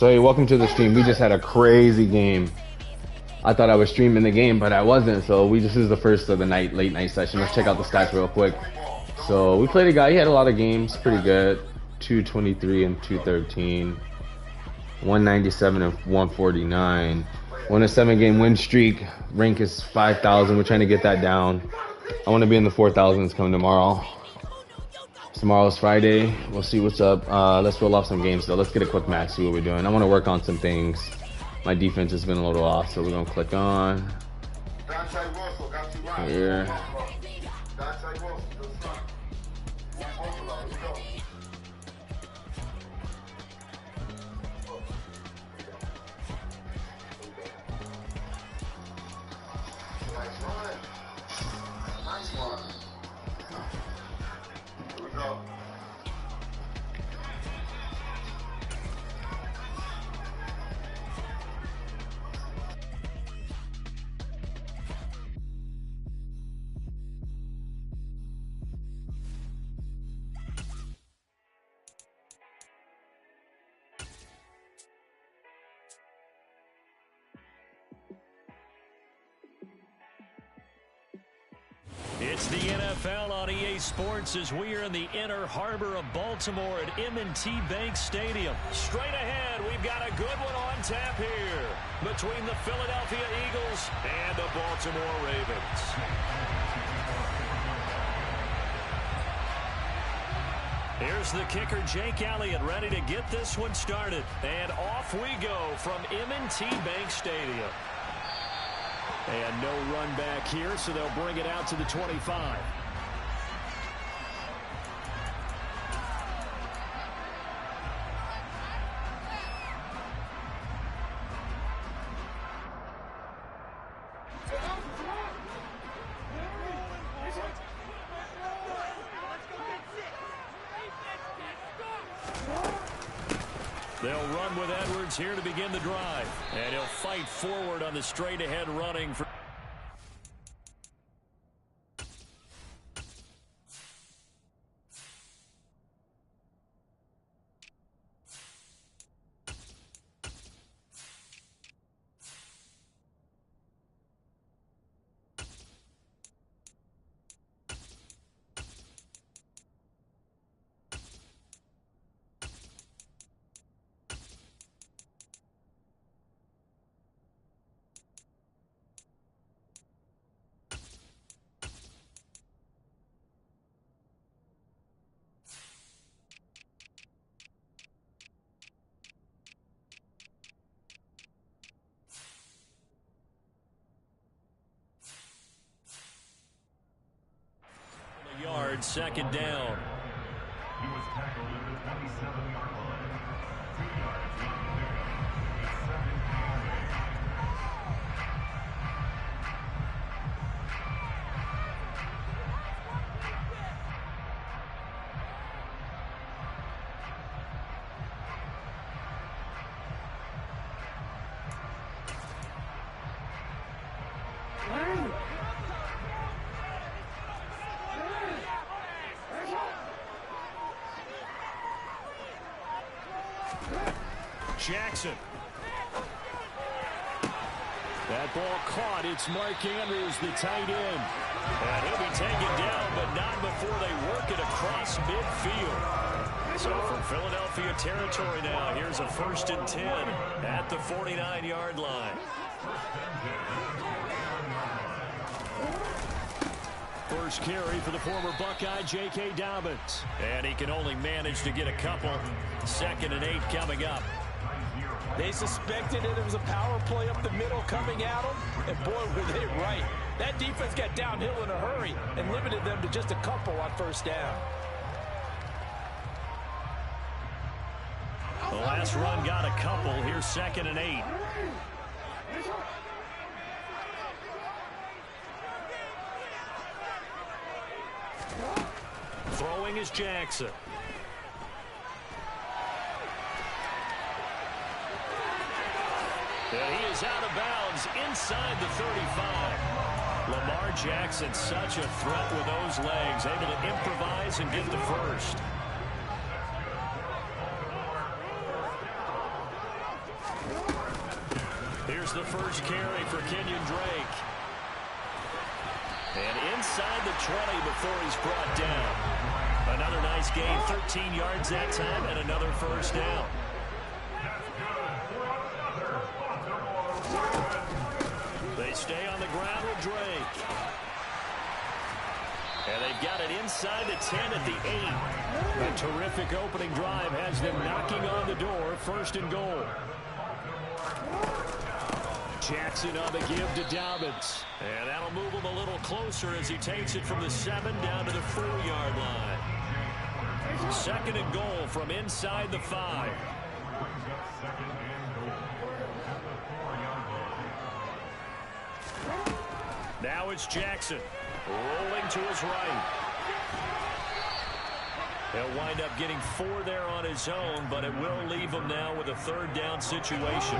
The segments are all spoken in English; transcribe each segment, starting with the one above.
So hey, welcome to the stream. We just had a crazy game. I thought I was streaming the game, but I wasn't. So this is the first of the late night session. Let's check out the stats real quick. So we played a guy. He had a lot of games, pretty good. 223 and 213, 197 and 149. Won a 7-game win streak. Rank is 5,000. We're trying to get that down. I want to be in the 4,000s come tomorrow. Tomorrow's Friday. We'll see what's up. Let's roll off some games though. Let's get a quick match, see what we're doing. I want to work on some things. My defense has been a little off, so we're gonna click on here. It's the NFL on EA Sports as we are in the inner harbor of Baltimore at M&T Bank Stadium. Straight ahead, we've got a good one on tap here between the Philadelphia Eagles and the Baltimore Ravens. Here's the kicker, Jake Elliott, ready to get this one started. And off we go from M&T Bank Stadium. And no run back here, so they'll bring it out to the 25. They'll run with Edwards here to begin the drive. And he'll fight forward on the straight-ahead running for... Second down. He was tackled at the 27-yard line. 2 yards on Jackson. That ball caught. It's Mark Andrews, the tight end. And he'll be taken down, but not before they work it across midfield. So from Philadelphia territory now, here's a 1st and 10 at the 49-yard line. First carry for the former Buckeye, J.K. Dobbins. And he can only manage to get a couple. 2nd and 8 coming up. They suspected that it was a power play up the middle coming at them, and boy, were they right. That defense got downhill in a hurry and limited them to just a couple on 1st down. The last run got a couple. Here's 2nd and 8. Throwing is Jackson. And he is out of bounds inside the 35. Lamar Jackson, such a threat with those legs, able to improvise and get the first. Here's the first carry for Kenyon Drake. And inside the 20 before he's brought down. Another nice gain, 13 yards that time, and another first down. They stay on the ground with Drake. And they've got it inside the 10 at the 8. A terrific opening drive has them knocking on the door, first and goal. Jackson on the give to Dobbins. And that'll move him a little closer as he takes it from the 7 down to the 4-yard line. Second and goal from inside the 5. Now it's Jackson. Rolling to his right. He'll wind up getting 4 there on his own, but it will leave him now with a third down situation.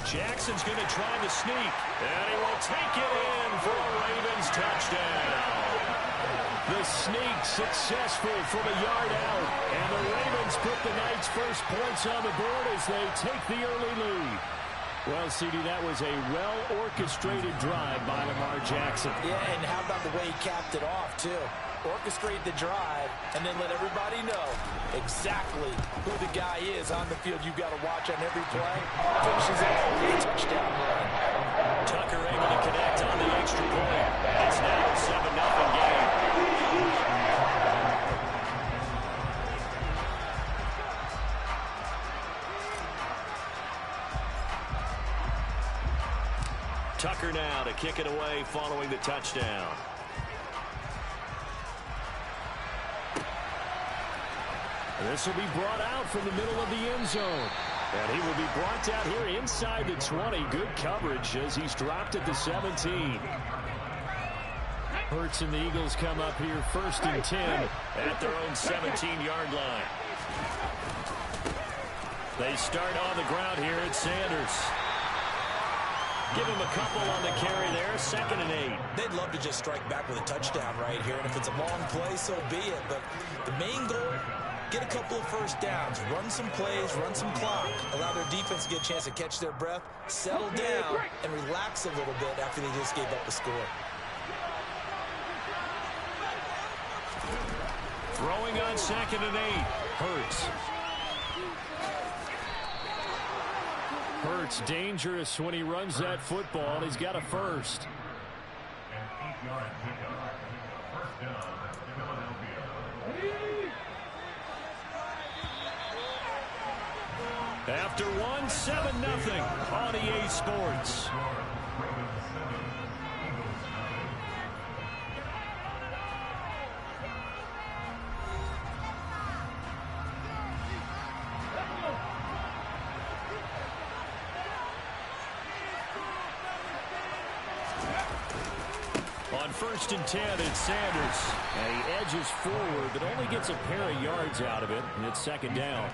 Jackson's going to try the sneak, and he will take it in for a Ravens touchdown. The sneak successful from a yard out, and the Ravens put the Knights' first points on the board as they take the early lead. Well, CD, that was a well-orchestrated drive by Lamar Jackson. Yeah, and how about the way he capped it off, too? Orchestrate the drive, and then let everybody know exactly who the guy is on the field you've got to watch on every play. Finishes it with a touchdown run. Tucker able to connect on the extra point. It's now a 7-0 game. Tucker now to kick it away following the touchdown. This will be brought out from the middle of the end zone. And he will be brought down here inside the 20. Good coverage as he's dropped at the 17. Hurts and the Eagles come up here first and 10 at their own 17-yard line. They start on the ground here at Sanders. Give him a couple on the carry there, 2nd and 8. They'd love to just strike back with a touchdown right here, and if it's a long play, so be it. But the main goal, get a couple of first downs, run some plays, run some clock, allow their defense to get a chance to catch their breath, settle down, and relax a little bit after they just gave up the score. Throwing on 2nd and 8, Hurts. Hurts dangerous when he runs that football. He's got a first. After one, 7-0 on EA Sports. On 1st and 10, it's Sanders. And he edges forward, but only gets a pair of yards out of it, and it's 2nd down.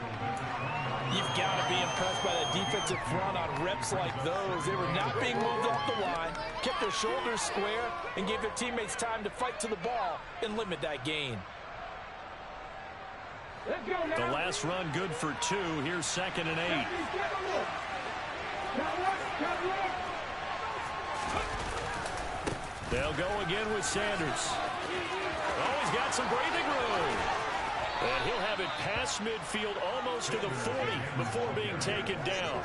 You've got to be impressed by that defensive front on reps like those. They were not being moved off the line, kept their shoulders square, and gave their teammates time to fight to the ball and limit that gain. The last run good for 2. Here's 2nd and 8. They'll go again with Sanders. Oh, he's got some breathing room. And he'll have it past midfield almost to the 40 before being taken down.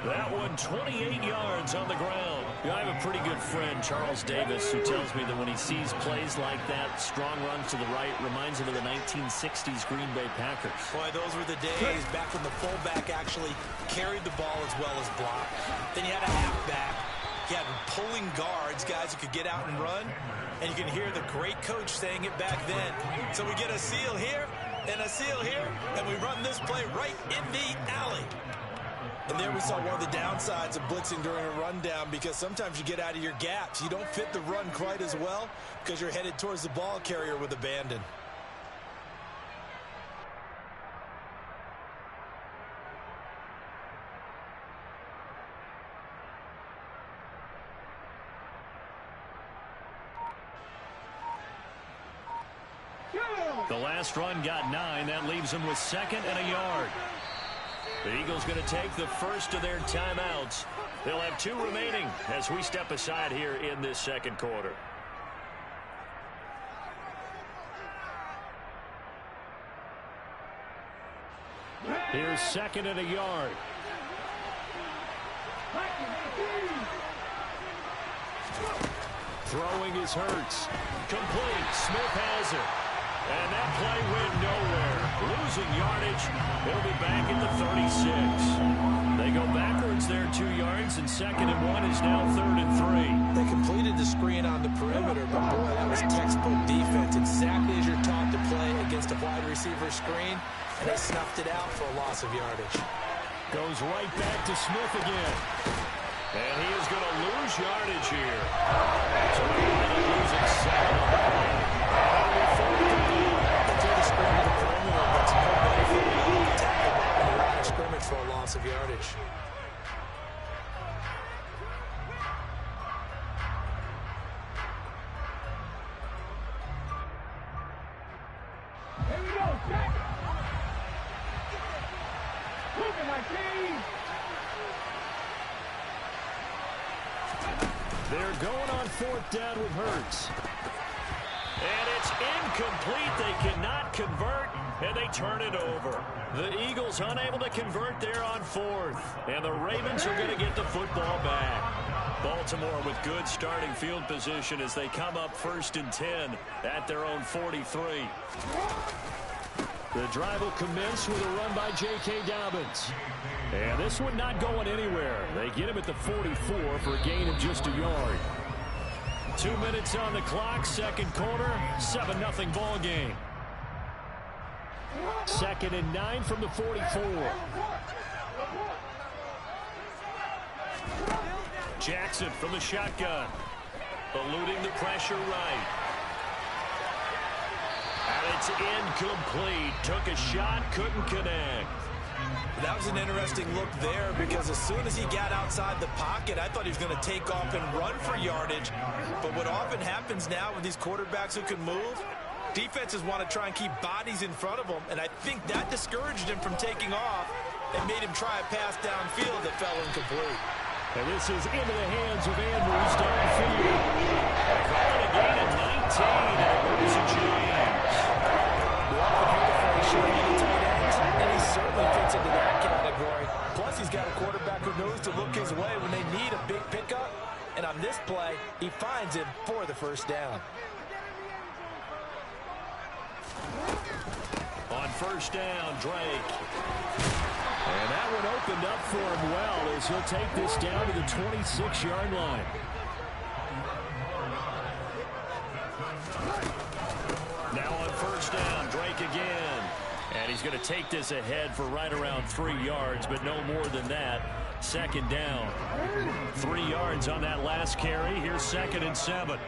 That one 28 yards on the ground. I have a pretty good friend, Charles Davis, who tells me that when he sees plays like that, strong runs to the right, reminds him of the 1960s Green Bay Packers. Boy, those were the days back when the fullback actually carried the ball as well as blocked. Then you had a halfback. You had pulling guards, guys who could get out and run. And you can hear the great coach saying it back then. So we get a seal here and a seal here, and we run this play right in the alley. And there we saw one of the downsides of blitzing during a rundown, because sometimes you get out of your gaps. You don't fit the run quite as well because you're headed towards the ball carrier with abandon. The last run got 9. That leaves them with 2nd and a yard. The Eagles going to take the first of their timeouts. They'll have 2 remaining as we step aside here in this second quarter. Here's 2nd and a yard. Throwing is Hurts. Complete. Smith has it. And that play went nowhere. Losing yardage. It'll be back at the 36. They go backwards there 2 yards, and 2nd and 1 is now 3rd and 3. They completed the screen on the perimeter, but boy, that was textbook defense. Exactly as you're taught to play against a wide receiver screen, and they snuffed it out for a loss of yardage. Goes right back to Smith again. And he is going to lose yardage here. So we're going to lose it 7. Scrimmage for a loss of yardage. Here we go, Jack. Moving my team. They're going on 4th down with Hurts. And it's incomplete. They cannot convert, and they turn it over. The Eagles unable to convert there on 4th. And the Ravens are going to get the football back. Baltimore with good starting field position as they come up 1st and 10 at their own 43. The drive will commence with a run by J.K. Dobbins. And this one not going anywhere. They get him at the 44 for a gain of just a yard. 2 minutes on the clock, second quarter, 7-0 ball game. 2nd and 9 from the 44. Jackson from the shotgun. Eluding the pressure right. And it's incomplete. Took a shot, couldn't connect. That was an interesting look there because as soon as he got outside the pocket, I thought he was going to take off and run for yardage. But what often happens now with these quarterbacks who can move, defenses want to try and keep bodies in front of them, and I think that discouraged him from taking off and made him try a pass downfield that fell incomplete. And this is into the hands of Andrews downfield. Calling a gain of 19, and it moves to James. We often hear the phrase short-handed tight ends, and he certainly fits into that category. Plus, he's got a quarterback who knows to look his way when they need a big pickup, and on this play, he finds him for the first down. On 1st down, Drake. And that one opened up for him well as he'll take this down to the 26-yard line. Now on 1st down, Drake again. And he's going to take this ahead for right around 3 yards, but no more than that. 2nd down. 3 yards on that last carry. Here's 2nd and 7.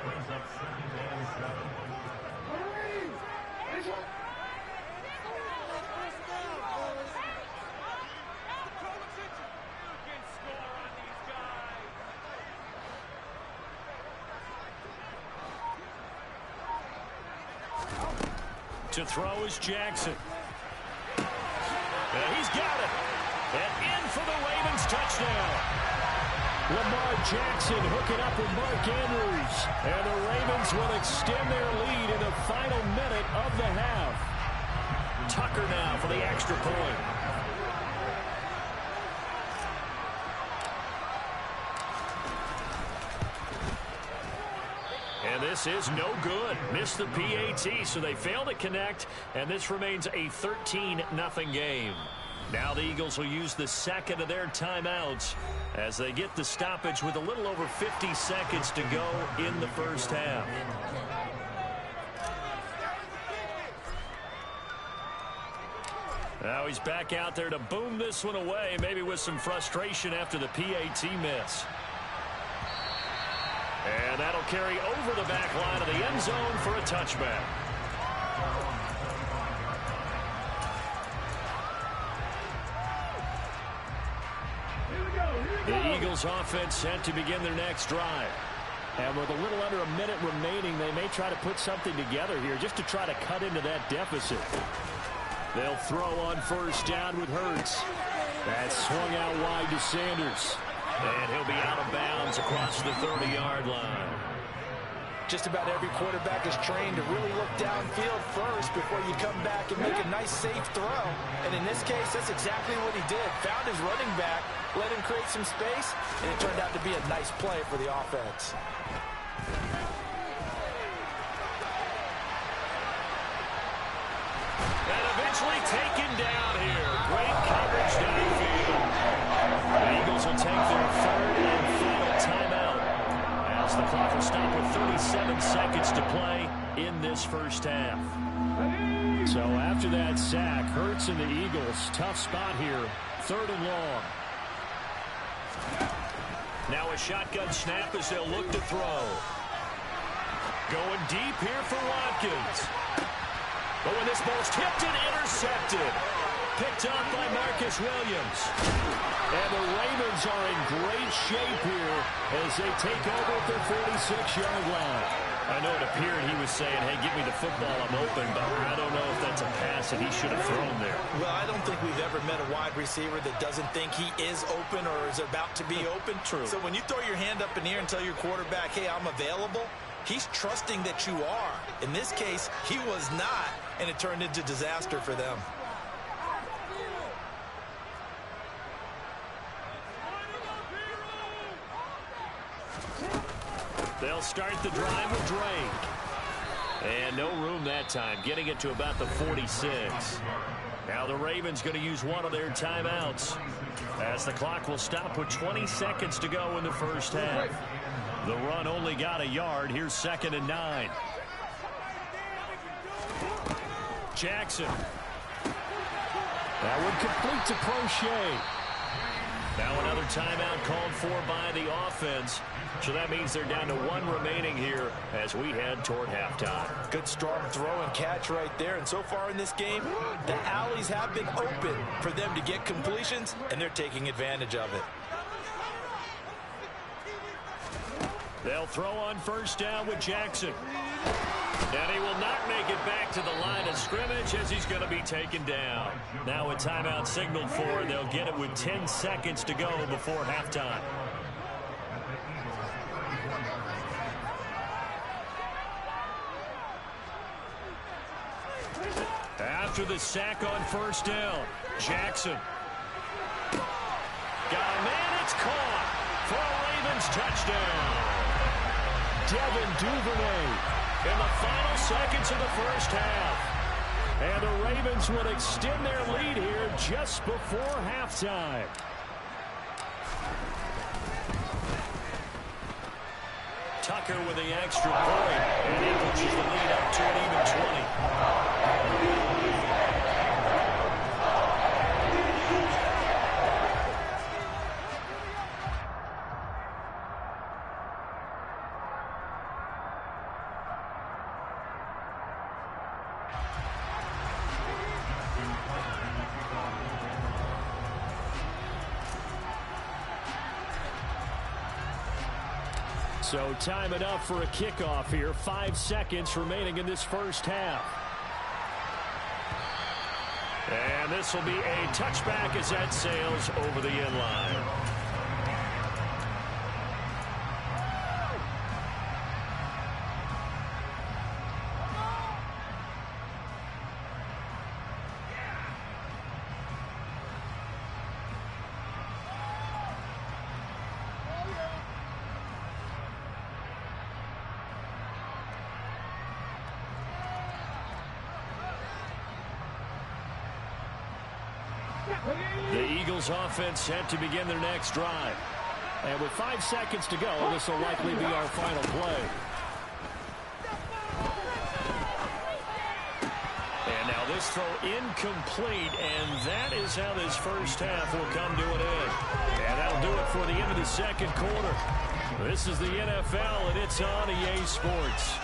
To throw is Jackson. And he's got it. And in for the Ravens touchdown. Lamar Jackson hooking up with Mark Andrews. And the Ravens will extend their lead in the final minute of the half. Tucker now for the extra point. And this is no good. Missed the PAT, so they fail to connect, and this remains a 13-0 game. Now the Eagles will use the 2nd of their timeouts as they get the stoppage with a little over 50 seconds to go in the first half. Now he's back out there to boom this one away, maybe with some frustration after the PAT miss. And that'll carry over the back line of the end zone for a touchback. The Eagles offense set to begin their next drive. And with a little under a minute remaining, they may try to put something together here just to try to cut into that deficit. They'll throw on first down with Hurts. That's swung out wide to Sanders. And he'll be out of bounds across the 30-yard line. Just about every quarterback is trained to really look downfield first before you come back and make a nice, safe throw. And in this case, that's exactly what he did. Found his running back, let him create some space, and it turned out to be a nice play for the offense. And eventually taken down here. Great coverage downfield. The Eagles will take their third and final timeout as the clock will stop with 37 seconds to play in this first half. So after that sack, Hurts and the Eagles, tough spot here, third and long. Now a shotgun snap as they'll look to throw. Going deep here for Watkins. But when this ball's tipped and intercepted. Picked up by Marcus Williams. And the Ravens are in great shape here as they take over at their 46-yard line. I know it appeared he was saying, hey, give me the football, I'm open, but I don't know if that's a pass that he should have thrown there. Well, I don't think we've ever met a wide receiver that doesn't think he is open or is about to be open. True. So when you throw your hand up in the air and tell your quarterback, hey, I'm available, he's trusting that you are. In this case, he was not, and it turned into disaster for them. They'll start the drive with Drake. And no room that time, getting it to about the 46. Now the Ravens going to use one of their timeouts as the clock will stop with 20 seconds to go in the first half. The run only got a yard. Here's 2nd and 9. Jackson. That would complete to Prochet. Now another timeout called for by the offense. So that means they're down to one remaining here as we head toward halftime. Good strong throw and catch right there. And so far in this game, the alleys have been open for them to get completions, and they're taking advantage of it. They'll throw on first down with Jackson. And he will not make it back to the line of scrimmage as he's going to be taken down. Now a timeout signaled for, and they'll get it with 10 seconds to go before halftime. After the sack on first down, Jackson. Got a man, it's caught for a Ravens touchdown. Devin Duvernay in the final seconds of the first half. And the Ravens would extend their lead here just before halftime. Tucker with the extra point, and he pushes the lead up to an even 20. So time it up for a kickoff here. 5 seconds remaining in this first half. And this will be a touchback as that sails over the end line. The Eagles offense set to begin their next drive. And with 5 seconds to go, this will likely be our final play. And now this throw incomplete, and that is how this first half will come to an end. And that'll do it for the end of the second quarter. This is the NFL, and it's on EA Sports.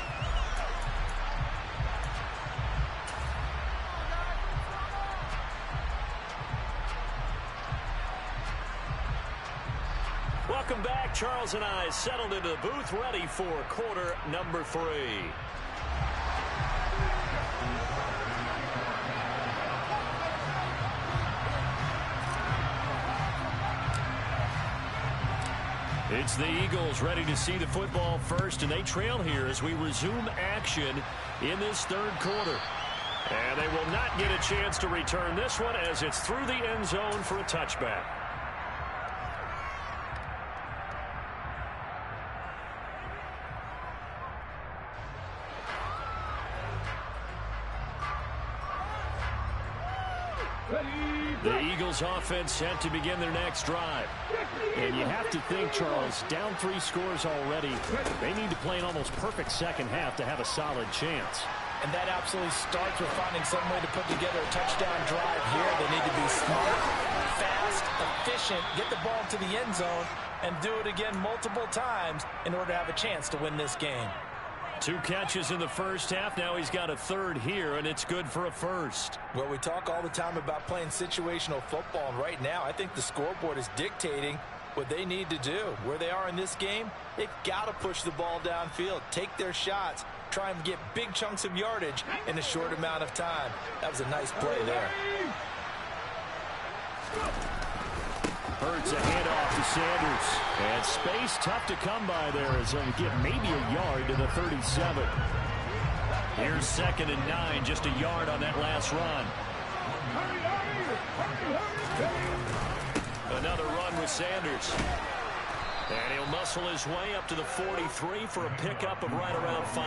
Welcome back. Charles and I settled into the booth, ready for quarter number 3. It's the Eagles ready to see the football first, and they trail here as we resume action in this third quarter. And they will not get a chance to return this one as it's through the end zone for a touchback. The Eagles offense set to begin their next drive. And you have to think, Charles, down 3 scores already. They need to play an almost perfect second half to have a solid chance. And that absolutely starts with finding some way to put together a touchdown drive here. They need to be smart, fast, efficient, get the ball to the end zone, and do it again multiple times in order to have a chance to win this game. 2 catches in the first half. Now he's got a third here, and it's good for a first. Well, we talk all the time about playing situational football, and right now I think the scoreboard is dictating what they need to do. Where they are in this game, they've got to push the ball downfield, take their shots, try and get big chunks of yardage in a short amount of time. That was a nice play there. Hurts a handoff to Sanders. And space tough to come by there as he'll get maybe a yard to the 37. Here's 2nd and 9, just a yard on that last run. Another run with Sanders. And he'll muscle his way up to the 43 for a pickup of right around 5.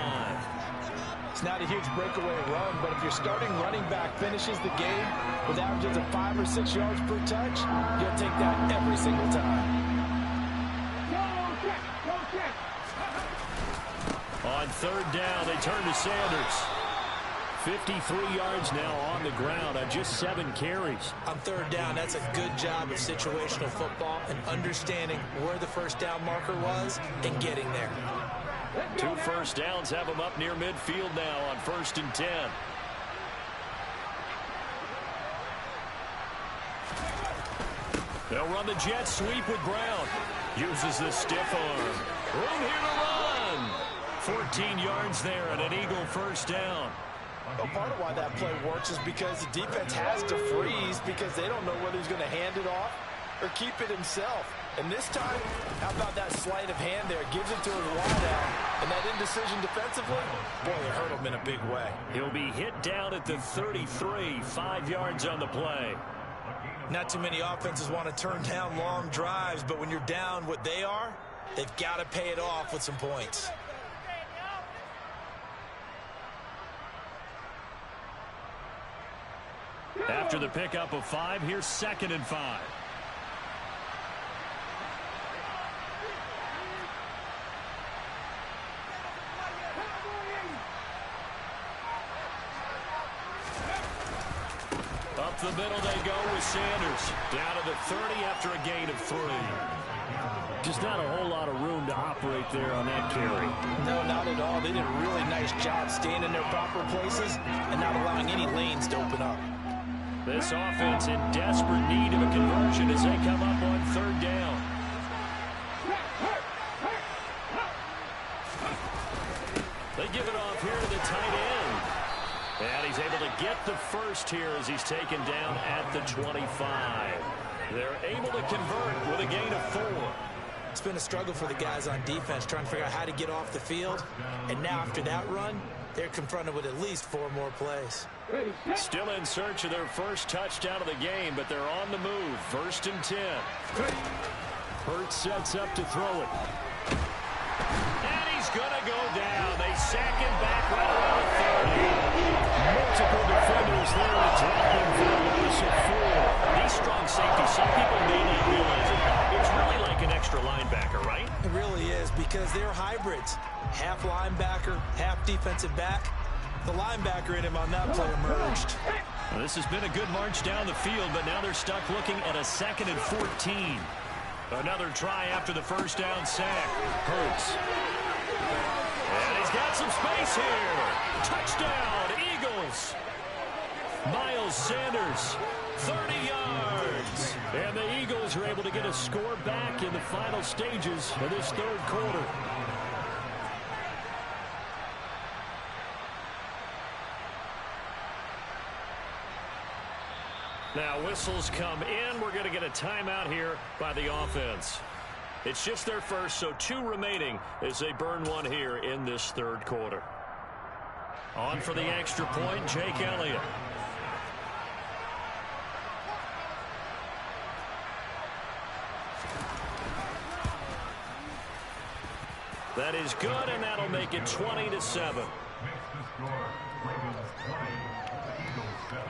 It's not a huge breakaway run, but if your starting running back finishes the game with averages of 5 or 6 yards per touch, you'll take that every single time. On 3rd down, they turn to Sanders. 53 yards now on the ground on just 7 carries. On 3rd down, that's a good job of situational football and understanding where the first down marker was and getting there. 2 first downs have them up near midfield now on 1st and 10. They'll run the jet sweep with Brown. Uses the stiff arm. Room here to run. 14 yards there and an Eagle first down. Well, part of why that play works is because the defense has to freeze because they don't know whether he's going to hand it off or keep it himself. And this time, how about that sleight of hand there? Gives it to his wideout. And that indecision defensively, boy, it hurt him in a big way. He'll be hit down at the 33, 5 yards on the play. Not too many offenses want to turn down long drives, but when you're down what they are, they've got to pay it off with some points. After the pickup of 5, here's 2nd and 5. Up the middle they go with Sanders. Down to the 30 after a gain of 3. Just not a whole lot of room to operate there on that carry. No, not at all. They did a really nice job staying in their proper places and not allowing any lanes to open up. This offense in desperate need of a conversion as they come up on 3rd down. They give it off here to the tight end. And he's able to get the first here as he's taken down at the 25. They're able to convert with a gain of 4. It's been a struggle for the guys on defense trying to figure out how to get off the field. And now after that run, they're confronted with at least 4 more plays. Still in search of their first touchdown of the game, but they're on the move. 1st and 10. Hurts sets up to throw it. And he's going to go down. They sack him back right around 30. Multiple defenders there to drop him for a loss of 4. These strong safeties, some people may not realize it. It's really like an extra linebacker, right? It really is because they're hybrids. Half linebacker, half defensive back. The linebacker in him on that play emerged. Well, this has been a good march down the field, but now they're stuck looking at a 2nd and 14. Another try after the first down sack. Hurts. And he's got some space here. Touchdown, Eagles. Miles Sanders 30 yards. And the Eagles are able to get a score back in the final stages of this third quarter. Now whistles come in. We're going to get a timeout here by the offense. It's just their first, so 2 remaining as they burn one here in this third quarter. On for the extra point, Jake Elliott. That is good, and that'll make it 20-7. Makes the score. Ravens 20, Eagles 7.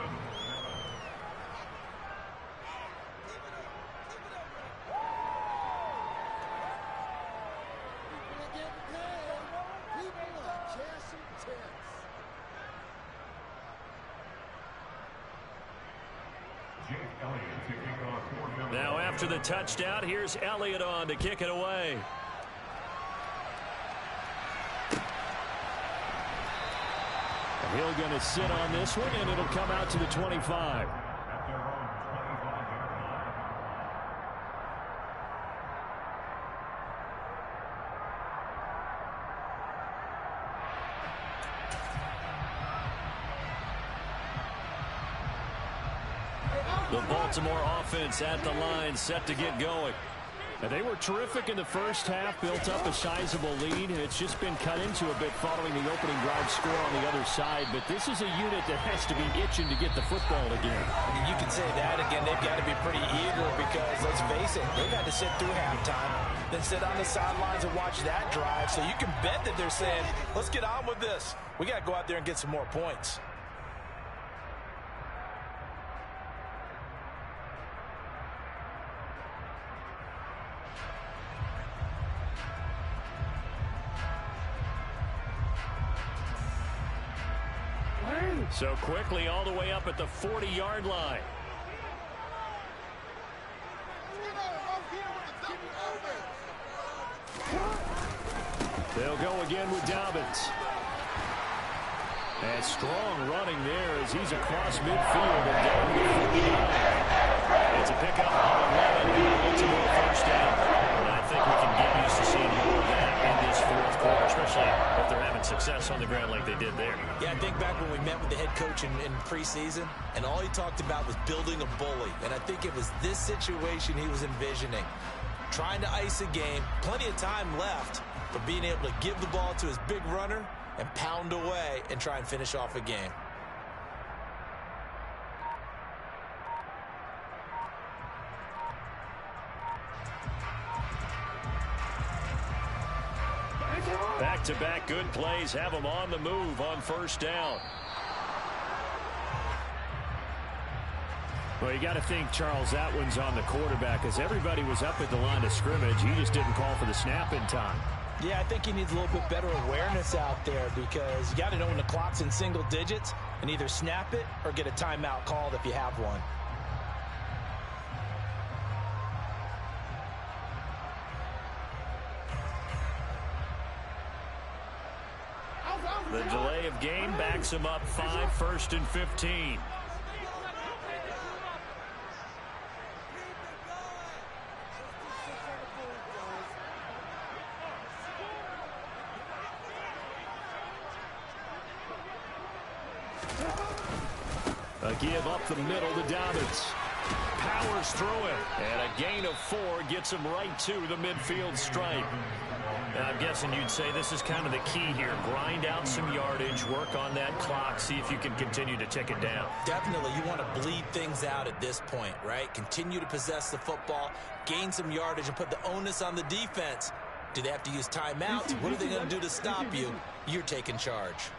Now after the touchdown, here's Elliott on to kick it away. Hill going to sit on this one, and it'll come out to the 25. At their own 25-yard line. The Baltimore offense at the line, set to get going. And they were terrific in the first half, built up a sizable lead, and it's just been cut into a bit following the opening drive score on the other side. But this is a unit that has to be itching to get the football again. You can say that again. They've got to be pretty eager because, let's face it, they've had to sit through halftime, then sit on the sidelines and watch that drive. So you can bet that they're saying, let's get on with this. We got to go out there and get some more points. So quickly all the way up at the 40-yard line. They'll go again with Dobbins. And strong running there as he's across midfield and down to the 49. It's a pickup of 11 and Baltimore first down. And I think we can get used to seeing more of that in this fourth quarter, especially if they're having success on the ground like they did there. Yeah, I think back when we met with the head coach in preseason, and all he talked about was building a bully. And I think it was this situation he was envisioning. Trying to ice a game, plenty of time left, but being able to give the ball to his big runner and pound away and try and finish off a game. Back-to-back good plays have them on the move on first down. Well, you got to think, Charles, that one's on the quarterback as everybody was up at the line of scrimmage. He just didn't call for the snap in time. Yeah, I think he needs a little bit better awareness out there because you got to know when the clock's in single digits and either snap it or get a timeout called if you have one. The delay of game backs him up 5, 1st and 15. A give up the middle to Dobbins. Powers through it. And a gain of 4 gets him right to the midfield stripe. And I'm guessing you'd say this is kind of the key here. Grind out some yardage, work on that clock, see if you can continue to tick it down. Definitely, you want to bleed things out at this point, right? Continue to possess the football, gain some yardage, and put the onus on the defense. Do they have to use timeouts? What are they going to do to stop you? You're taking charge.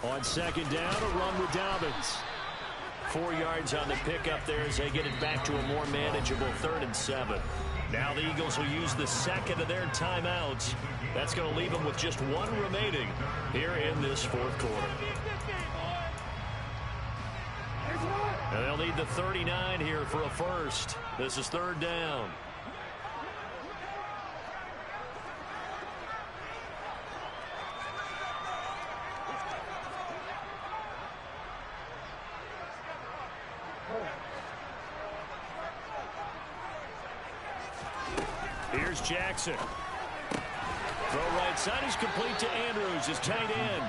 On second down, a run with Dobbins. 4 yards on the pickup there as they get it back to a more manageable 3rd and 7. Now the Eagles will use the second of their timeouts. That's going to leave them with just 1 remaining here in this fourth quarter. And they'll need the 39 here for a first. This is third down. Here's Jackson. Throw right side is complete to Andrews, his tight end.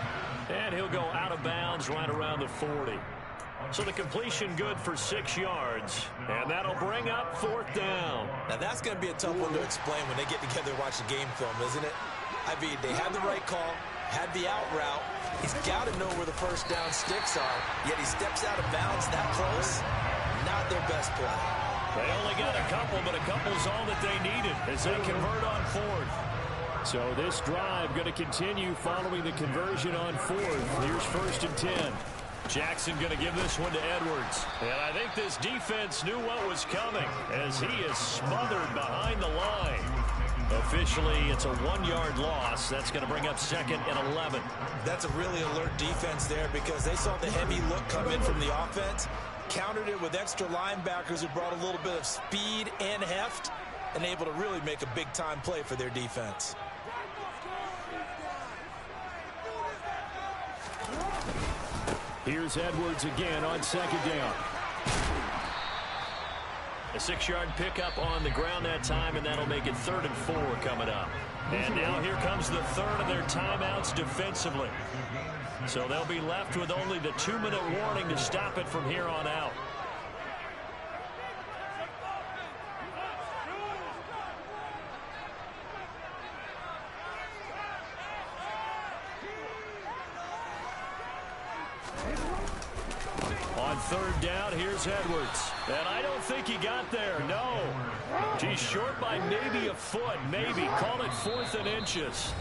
And he'll go out of bounds right around the 40. So the completion good for 6 yards. And that'll bring up fourth down. Now that's going to be a tough one to explain when they get together and watch the game film, isn't it? I mean, they had the right call, had the out route. He's got to know where the first down sticks are. Yet he steps out of bounds that close. Not their best play. They only got a couple, but a couple's all that they needed as they convert on fourth. So this drive going to continue following the conversion on fourth. Here's first and 10. Jackson going to give this one to Edwards. And I think this defense knew what was coming as he is smothered behind the line. Officially, it's a 1-yard loss. That's going to bring up second and 11. That's a really alert defense there because they saw the heavy look come in from the offense, countered it with extra linebackers who brought a little bit of speed and heft, and able to really make a big-time play for their defense. Here's Edwards again on second down. A 6-yard pickup on the ground that time, and that'll make it 3rd and 4 coming up. And now here comes the third of their timeouts defensively. So they'll be left with only the 2-minute warning to stop it from here on out. On third down, here's Edwards. And I don't think he got there, no. He's short by maybe a foot, maybe. Call it 4th and inches.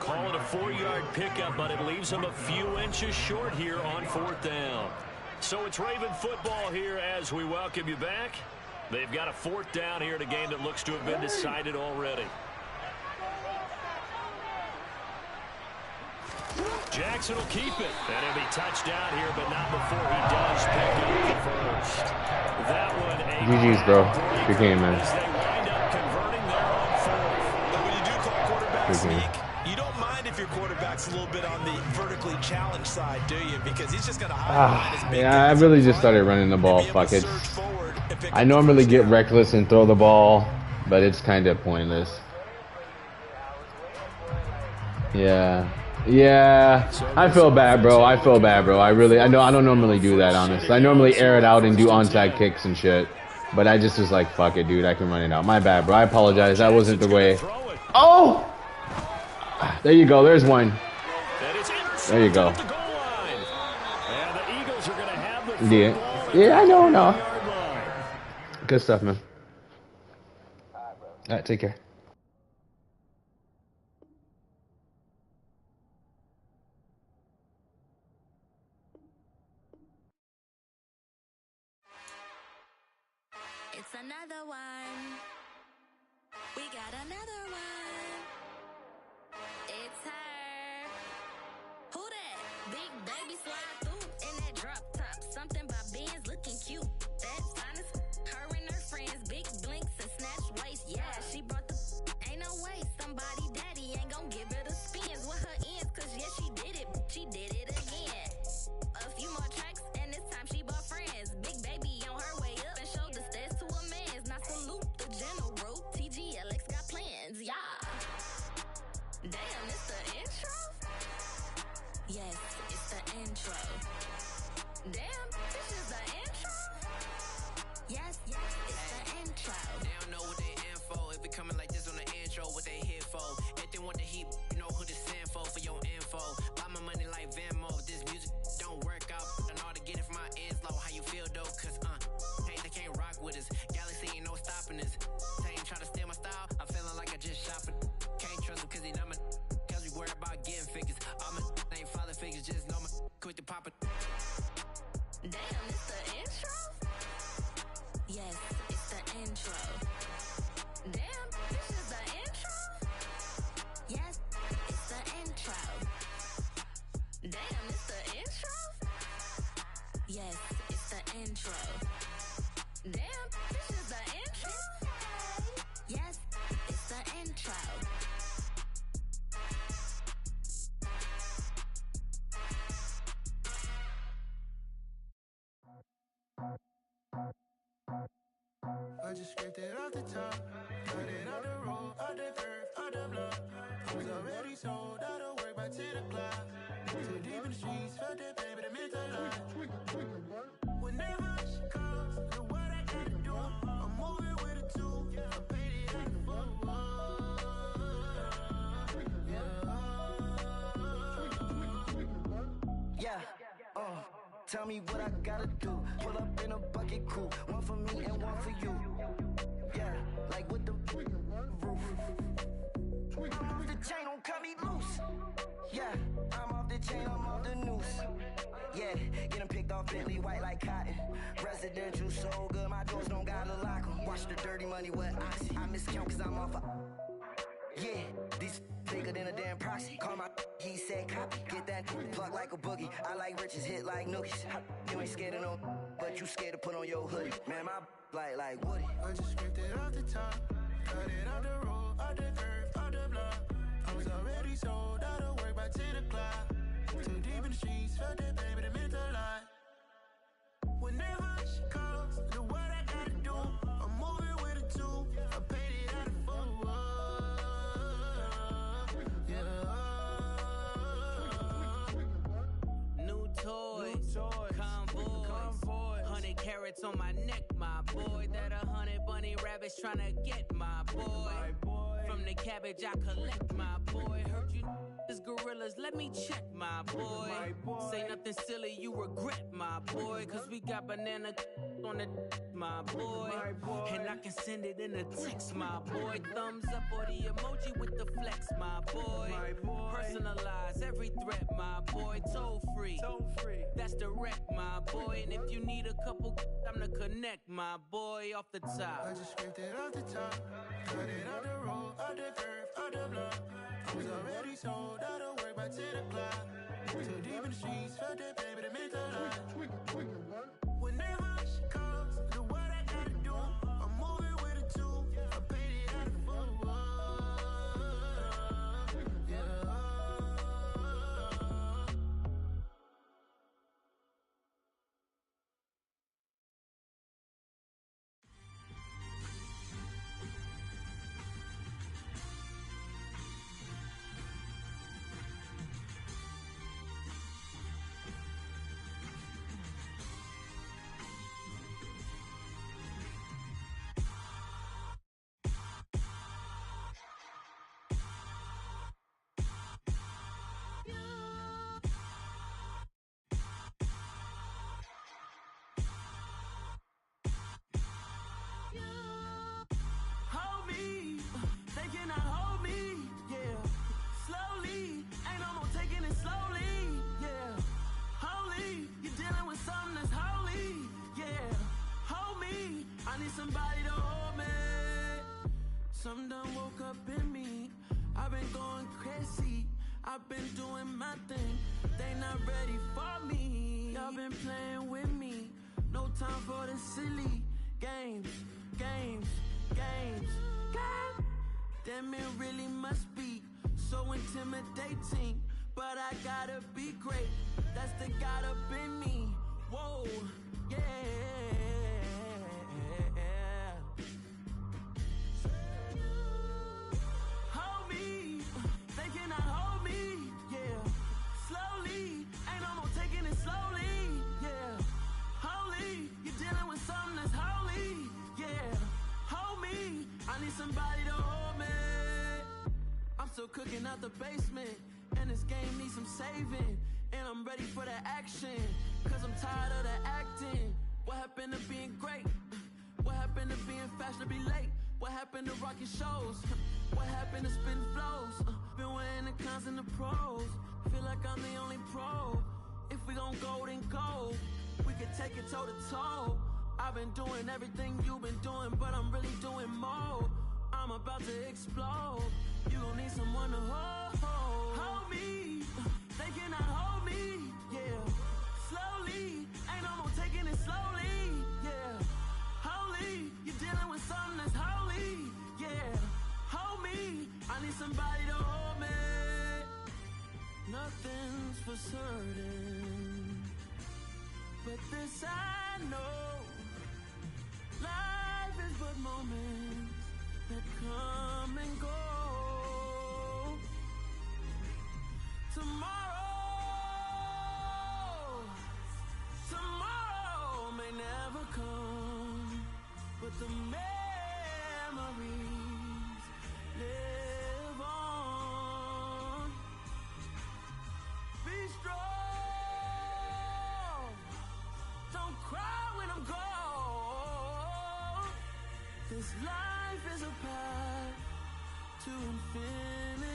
Call it a 4-yard pickup, but it leaves him a few inches short here on 4th down. So it's Raven football here as we welcome you back. They've got a 4th down here in a game that looks to have been decided already. Jackson will keep it. And he'll be touchdown here, but not before he does pick up the first. That one, GG's, bro. Good game, man. As they wind up converting there on 4th. But when you do call quarterback sneak, you don't mind if your quarterback's a little bit on the vertically challenged side, do you? Because he's just going to hide his big Yeah, I really just started running the ball. Fuck it. I normally get reckless and throw the ball, but it's kind of pointless. Yeah. Yeah, I feel bad, bro. I feel bad, bro. I don't normally do that, honestly. I normally air it out and do onside kicks and shit. But I just was like, fuck it, dude. I can run it out. My bad, bro. I apologize. That wasn't the way. Oh! There you go. There's one. There you go. Yeah, I know, no. Good stuff, man. All right, take care. It's another one. We got another one. It's her. Who that? Big baby slide through in that drop top. Something by Benz looking cute. That's honest. Her and her friends, big blinks and snatch waist. Yeah, she brought the. Ain't no way somebody daddy ain't gonna give her the spins with her ends. Cause yeah, she did it. She did it again. A few more tracks and this time she bought friends. Big baby on her way up and showed the stairs to a man's. Now salute the general. TGLX got plans, yeah. Damn, it's the intro? Yes, it's the intro. intro. Damn, this is the intro? Yes, it's the intro. I just scraped it off the top, cut it out the road, out the curve, out the block. I was already sold, out of work by 10 o'clock. Too deep in the streets, felt that pain, but it meant a lot. Whenever she calls, the what I gotta do, I'm moving with a two, I paid it out the full. Yeah, tell me what I gotta do. Pull up in a bucket crew, one for me and one for you. Yeah, like with the roof. I'm off the chain, don't cut me loose. Yeah, I'm off the chain, I'm off the noose. Yeah, getting picked off Bentley, white like cotton. Residential so good, my doors don't gotta lock 'em. Watch the dirty money with oxy. I miscount cause I'm off a... Yeah, these bigger than a damn proxy. Call my he said copy. Get that plug like a boogie. I like riches, hit like nookies. You ain't scared of no, but you scared to put on your hoodie. Man, my like Woody. I just scraped it off the top, cut it out the road, out the curve, out the block. I was already sold, out of work by 10 o'clock. Too deep in the streets, felt that pain, but it meant a lot. Whenever she calls, the what I gotta do, I'm moving with a two, I paid it out of full. Yeah. New toys, convoys, 100 carats on my neck, my boy. That 100 bunny rabbits tryna get my boy. From the cabbage I collect, my boy. Heard you is gorillas, let me check, my boy. Say nothing silly, you regret, my boy. Cause we got banana on the my boy. And I can send it in a text, my boy. Thumbs up or the emoji with the flex, my boy. Personalize every threat, my boy. Toll free, that's direct, my boy. And if you need a couple, I'm to connect, my boy, off the top. I just scraped it off the top, cut it out the road, out the curve, out the block. I was already sold, out of work by 10 o'clock. Too deep in the streets, felt that pain, but it meant a lot. Whenever she calls, the what I gotta do, I'm moving with a two, I paid it out of full. Yeah. Hold me, they cannot hold me, yeah. Slowly, ain't no more taking it slowly, yeah. Holy, you're dealing with something that's holy, yeah. Hold me, I need somebody to hold me. Something done woke up in me. I've been going crazy, I've been doing my thing. They not ready for me. Y'all been playing with me. No time for the silly games. Damn, it really must be so intimidating. But I gotta be great. That's the God up in me. Whoa, yeah. Hold me, they cannot hold me, yeah. Slowly, ain't no more taking it slowly, yeah. Holy, you're dealing with something that's holy, yeah. Hold me, I need somebody to hold me. I'm still cooking out the basement, and this game needs some saving. And I'm ready for the action, cause I'm tired of the acting. What happened to being great? What happened to being fashionably late? What happened to rocking shows? What happened to spitting flows? Been wearing the cons and the pros. Feel like I'm the only pro. If we gon' go, then go. We could take it toe to toe. I've been doing everything you've been doing, but I'm really doing more. I'm about to explode. You gon' need someone to hold me. They cannot hold me, yeah. Slowly, ain't no more taking it slowly. for certain, but this I know, life is but moments that come and go. Tomorrow may never come, but the memories live on. Be strong, don't cry when I'm gone. This life is a path to infinity.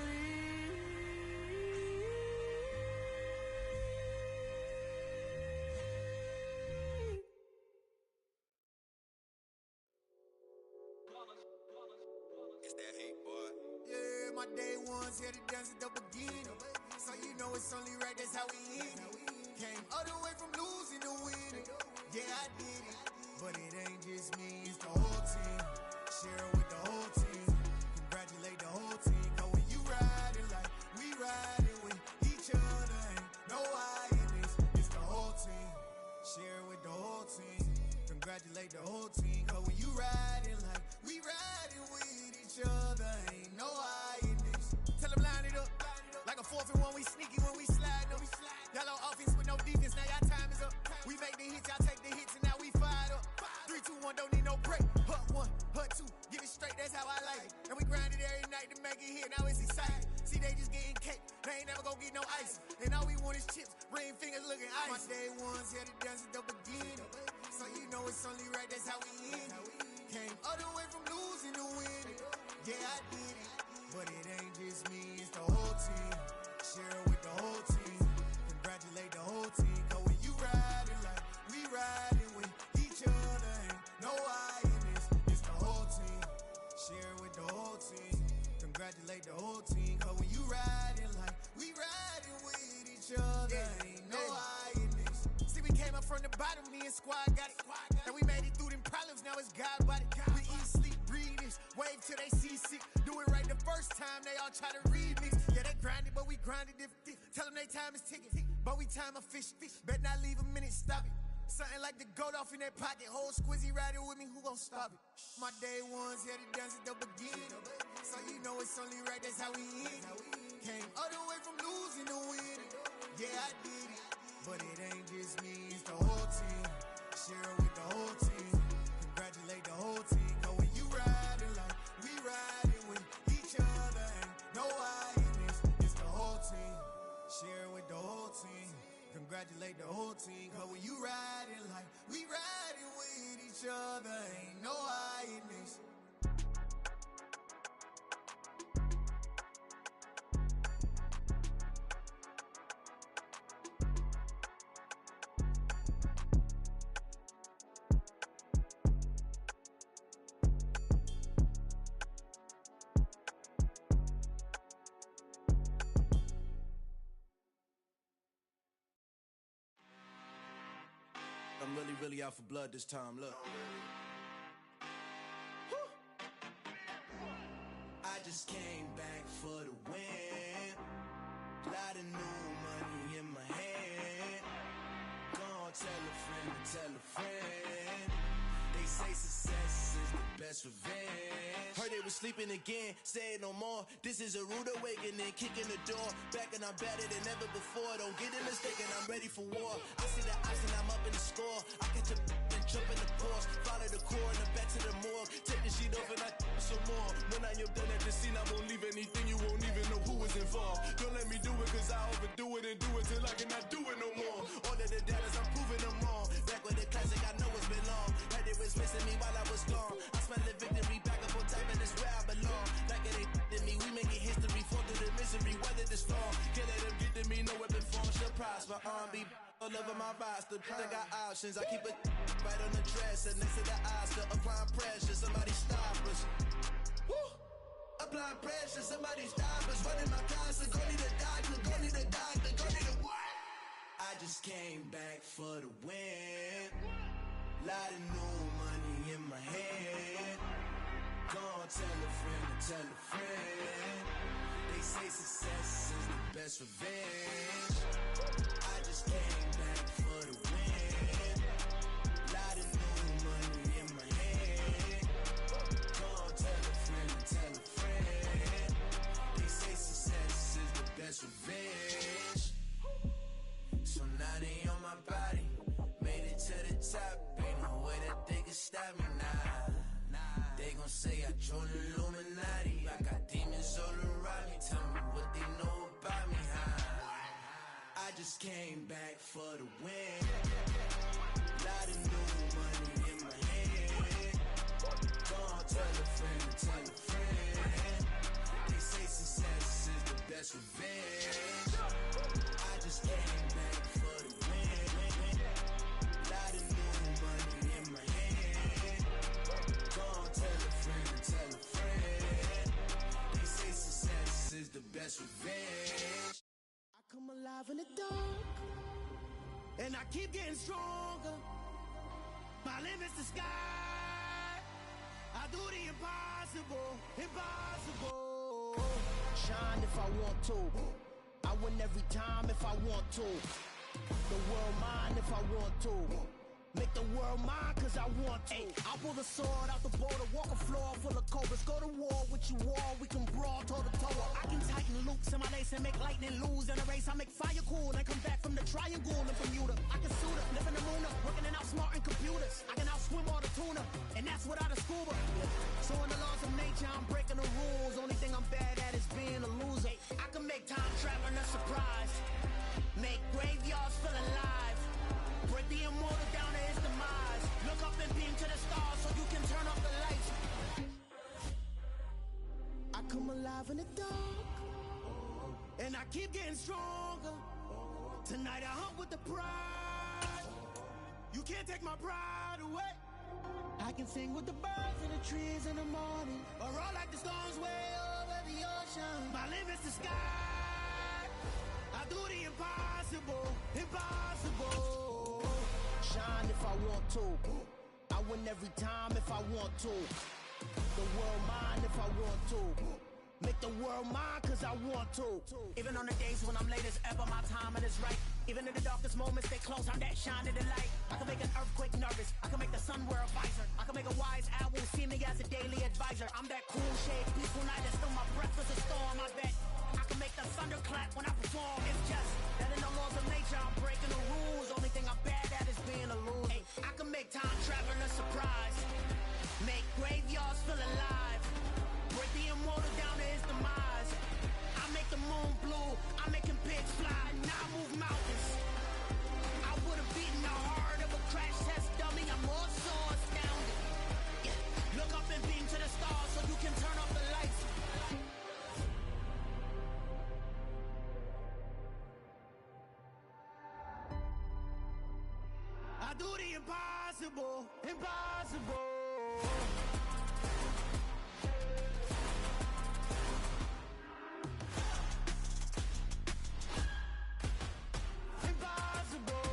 It's that hate, boy. Yeah, my day ones here to dance at the beginning. So you know it's only right, that's how we end it. Came all the way from losing to winning. Yeah, I did it. But it ain't just me, it's the whole team. Share it with the whole team. Congratulate the whole team. Cause when you riding like we riding with each other, ain't no I in this. It's the whole team. Share it with the whole team. Congratulate the whole team. Cause when you riding like we riding with each other, ain't no I in this. Tell them line it up. Like a 4th and 1, we sneaky when we slide up. Y'all on offense with no defense, now y'all time is up. We make the hits, y'all take the hits, and now we fired up. 3, 2, 1, don't need no break. Hut 1, hut 2, get it straight, that's how I like it. And we grind it every night to make it hit, now it's exciting. See, they just getting cake, they ain't never gonna get no ice. And all we want is chips, ring fingers looking ice. My day ones here to dance at the beginning. So you know it's only right, that's how we end it. Came all the way from losing to winning. Yeah, I did it. But it ain't just me, it's the whole team. Share it with the whole team. Congratulate the whole team. Cause when you riding like we riding with each other, ain't no I in this. It's the whole team. Share it with the whole team. Congratulate the whole team. Cause when you riding like we riding with each other, ain't no I in this. See, we came up from the bottom, me and squad got it. And we made it through them problems, now it's God body. We eat, sleep, breathe this, wave till they see sick. Do it right the first time, they all try to remix. Yeah, they grinded, but we grinded different. Tell them they time is ticking, but we time a fish. Bet not leave a minute, stop it. Something like the goat off in that pocket. Whole squizzy riding with me, who gon' stop it? My day ones here to dance at the beginning. So you know it's only right, that's how we end it. Came all the way from losing to winning. Yeah, I did it. But it ain't just me, it's the whole team. Share it with the whole team. Congratulate the whole team. Cause when you riding like we riding with each other, ain't no I in this. It's the whole team. Share it with the whole team. Congratulate the whole team. Cause when you riding like we riding with each other, ain't no I in this. I'm really out for blood this time, look. Woo. I just came back for the win. Lot of new money in my hand. Gonna tell a friend to tell a friend. They say success is the best revenge. Heard they was sleeping again, say it no more. This is a rude awakening, kicking the door. Back and I'm better than ever before. Don't get it mistaken, I'm ready for war. I see the ice and I'm up in the score. I catch a and jump in the Porsche. Follow the core and the back to the morgue. Take the sheet off and I some more. When I am done at the scene, I won't leave anything. You won't even know who was involved. Don't let me do it cause I overdo it and do it till I cannot do it no more. All of the doubters, I'm proving them wrong. Back with the classic, I know it's been long. Heard they was missing me while I was gone. I smell the victory back up on time and it's where I belong. Like it ain't to me, we making history. Fall through the misery, weather the storm. Can't let them get to me, no weapon form should prosper. R&B all over my roster. I got options, I keep it right on the dresser. Next to the Oscar, applying pressure. Somebody stop us. Woo! Applying pressure, somebody stop us. Running my concert, go need a doctor, go need a doctor, go need a what? I just came back for the win. Lot of new money in my hand. Gonna tell a friend to tell a friend. They say success is the best revenge. I just came back for the win. Lot of new money in my hand. Go tell a friend, tell a friend. They say success is the best revenge. So now they on my body. Made it to the top. Ain't no way that they can stop me now. They gon' say I joined the Illuminati. I got demons all around me. Tell me what they know about me, huh? I just came back for the win. Lot of new money in my hand. Go on, tell a friend, tell a friend. They say success is the best revenge. I just came back for the win. Lot of new money in my hand. Go on, tell a friend, tell a friend. They say success is the best revenge. I come alive in the dark, and I keep getting stronger. My limit's the sky. I do the impossible, impossible. Shine if I want to. I win every time if I want to. The world mine if I want to. Make the world mine cause I want to. I pull the sword out the border, walk a floor full of cobras. Go to war with you all, we can brawl toe to toe. I can tighten loops in my lace and make lightning lose in a race. I make fire cool and come back from the triangle in Bermuda. I can suit up, live in the moon up, working and outsmarting computers. I can outswim all the tuna, and that's without a scuba. So in the laws of nature, I'm breaking the rules. Only thing I'm bad at is being a loser. I can make time traveling a surprise, make graveyards feel alive, break the immortal down to his demise. Look up and beam to the stars so you can turn off the lights. I come alive in the dark, and I keep getting stronger. Tonight I hunt with the pride. You can't take my pride away. I can sing with the birds and the trees in the morning, or roll like the storms way over the ocean. My limit's the sky. I do the impossible, impossible. Shine if I want to. I win every time if I want to. The world mine if I want to. Make the world mine cause I want to. Even on the days when I'm late as ever, my timing is right. Even in the darkest moments, stay close, I'm that shine of the light. I can make an earthquake nervous, I can make the sun wear a visor. I can make a wise owl see me as a daily advisor. I'm that cool shade, peaceful night, and still my breath is a storm. I bet I can make the thunder clap when I perform. It's just that in the laws of nature, I'm breaking the rules. Only thing I'm bad at is being a loser. I can make time traveling a surprise, make graveyards feel alive, break the immortal down to his demise. I make the moon blue, I make him pigs fly, and I move mountains. I would've beaten the heart of a crash test dummy. I'm more so astounded. Yeah. Look up and beam to the stars so you can turn off the lights. I do the impossible, impossible. Impossible.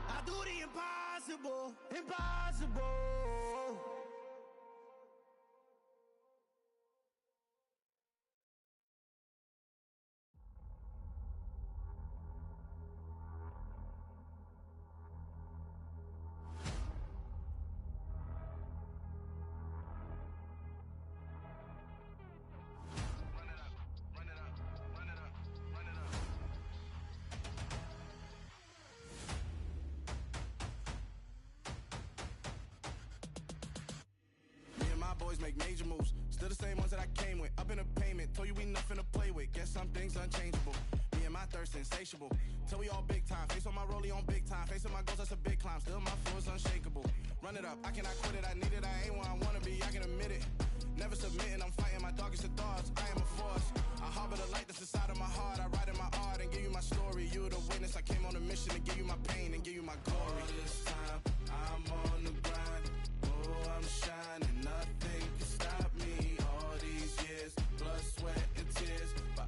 I do the impossible, impossible. Boys make major moves, still the same ones that I came with. Up in a payment, told you we nothing to play with. Guess some things unchangeable. Me and my thirst insatiable. Till we all big time. Face on my rollie on big time. Facing my goals, that's a big climb. Still my flow is unshakable. Run it up, I cannot quit it. I need it, I ain't where I wanna be. I can admit it. Never submitting, I'm fighting my darkest of thoughts. I am a force. I harbor the light that's inside of my heart. I write in my art and give you my story. You the witness. I came on a mission to give you my pain and give you my glory. All this time, I'm on the grind. Oh, I'm shining. Nothing can stop me. All these years, blood, sweat, and tears. But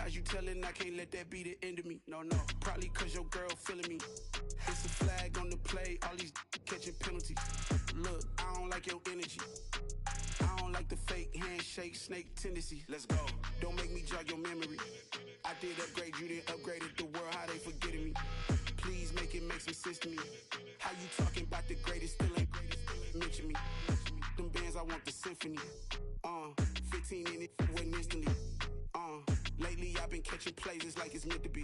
lies you telling, I can't let that be the end of me. No, probably cause your girl feeling me. It's a flag on the play, all these catching penalties. Look, I don't like your energy. I don't like the fake handshake, snake tendency. Let's go. Don't make me jog your memory. I did upgrade, you didn't upgrade it. The world, how they forgetting me. Please make it make some sense to me. How you talking about the greatest, still ain't mention me. Them bands, I want the symphony. 15 in it, wasn't instantly. Lately I've been catching plays, it's like it's meant to be.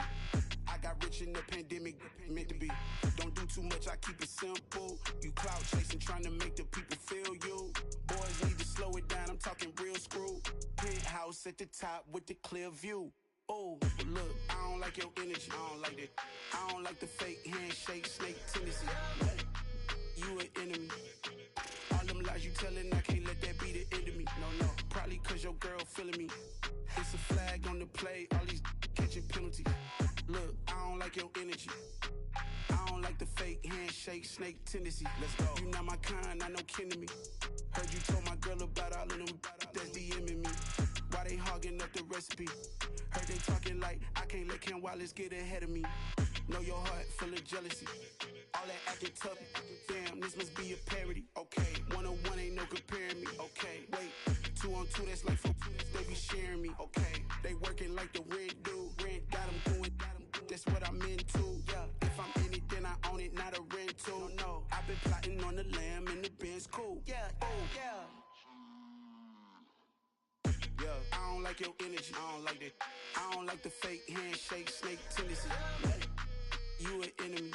I got rich in the pandemic, meant to be. Don't do too much, I keep it simple. You clout chasing, trying to make the people feel you. Boys need to slow it down, I'm talking real screw. Penthouse at the top with the clear view. Oh, look, I don't like your energy, I don't like it. I don't like the fake handshake, snake tendency. You an enemy. All them lies you telling, I can't let that be the end of me. No, probably cause your girl feeling me. It's a flag on the play, all these catching penalties. Look, I don't like your energy. I don't like the fake handshake, snake tendency. Let's go. You not my kind, not no kin to me. Heard you told my girl about all of them that's DMing me. Why they hogging up the recipe? Heard they talking like I can't let Ken Wallace get ahead of me. Know your heart full of jealousy. All that acting tough, damn, this must be a parody. Okay, 1-on-1 ain't no comparing me. Okay, wait, 2-on-2, that's like 4, they be sharing me. Okay, they working like the rent do. Rent got them doing, that's what I'm into. Yeah, if I'm in it, then I own it, not a rental. No, I've been plotting on the lamb and the Benz cool. Yeah, yeah, I don't like your energy, I don't like that. I don't like the fake handshake, snake tendency. You an enemy.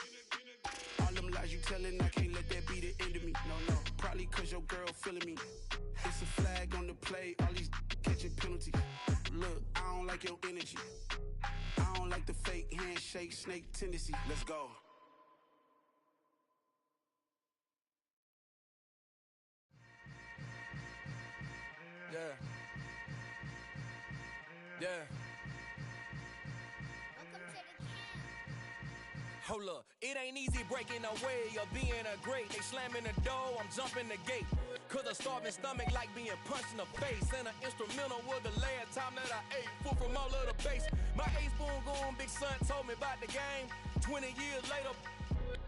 All them lies you telling, I can't let that be the end of me. No, probably cause your girl feeling me. It's a flag on the play, all these catching penalties. Look, I don't like your energy. I don't like the fake handshake, snake tendency. Let's go. Yeah. Hold up, it ain't easy breaking away or being a great. They slamming the door, I'm jumping the gate. Cause a starving stomach like being punched in the face. And an instrumental was the last time that I ate. Food from all of the base. My ace boom goon, big son told me about the game. 20 years later,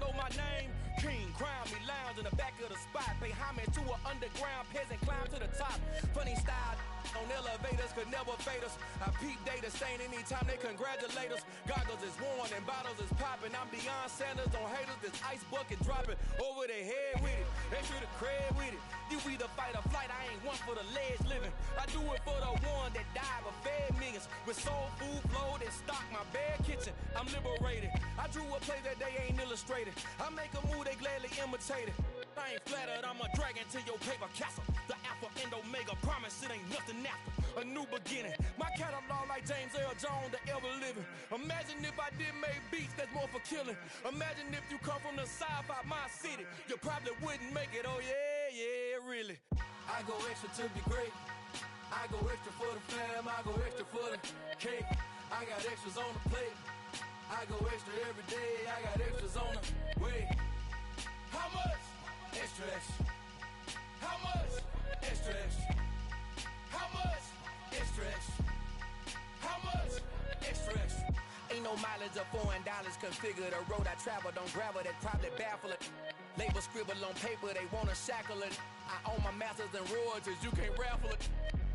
know my name. King, crown me, lounge in the back of the spot. Pay homage to an underground peasant, climb to the top. Funny style on elevators could never fade us. I peep data stain anytime they congratulate us. Goggles is worn and bottles is popping. I'm Deion Sanders on haters, this ice bucket dropping over their head with it. They should have cred with it. You either fight or flight, I ain't one for the ledge living. I do it for the one that died but fed millions. With soul food flowed and stocked my bare kitchen. I'm liberated. I drew a play that they ain't illustrated. I make a move, they gladly imitate it. I ain't flattered, I'm a dragon to your paper castle. The alpha and omega, promise it ain't nothing after. A new beginning. My catalog like James Earl Jones, the ever living. Imagine if I did make beats that's more for killing. Imagine if you come from the south out my city. You probably wouldn't make it, oh yeah, really. I go extra to be great. I go extra for the fam, I go extra for the cake. I got extras on the plate. I go extra every day, I got extras on the way. How much? Extra, extra. How much? Extra, extra. How much? Extra, extra. How much? Extra, extra. Ain't no mileage of $4 configure the road I travel. Don't gravel, that probably baffle it. Label scribble on paper, they wanna shackle it. I own my masters and royalties, you can't raffle it.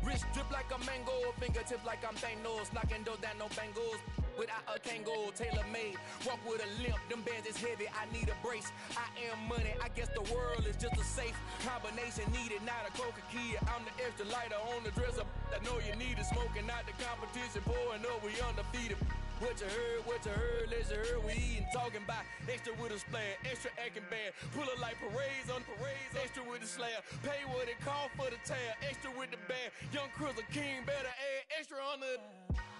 Wrist drip like a mango, fingertips like I'm Thanos. Knocking doors down, no bangles. Without a Kango, tailor-made. Walk with a limp, them bands is heavy, I need a brace. I am money, I guess the world is just a safe combination needed, not a coca key. I'm the extra lighter on the dresser. I know you need it, smoking out the competition, pouring up, we undefeated. What you heard, let's heard, we eating, talking about extra with a splash, extra acting bad. Pull it like parades on parades, extra with the slab. Pay what it cost for the tab, extra with the bag. Young Cruiser King, better add extra on the.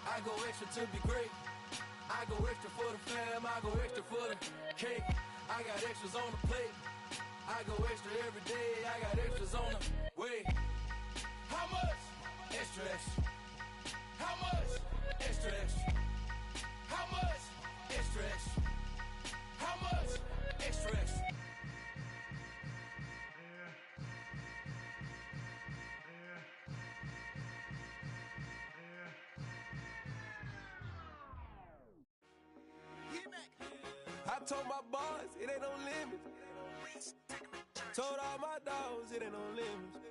I go extra to be great. I go extra for the fam, I go extra for the cake. I got extras on the plate. I go extra every day, I got extras on the way. How much? Extra, extra. How much? Extra, extra. How much? Extra, extra. How much? Extra, extra. told my boys, it ain't no limits. Told all my dogs, it ain't no limits.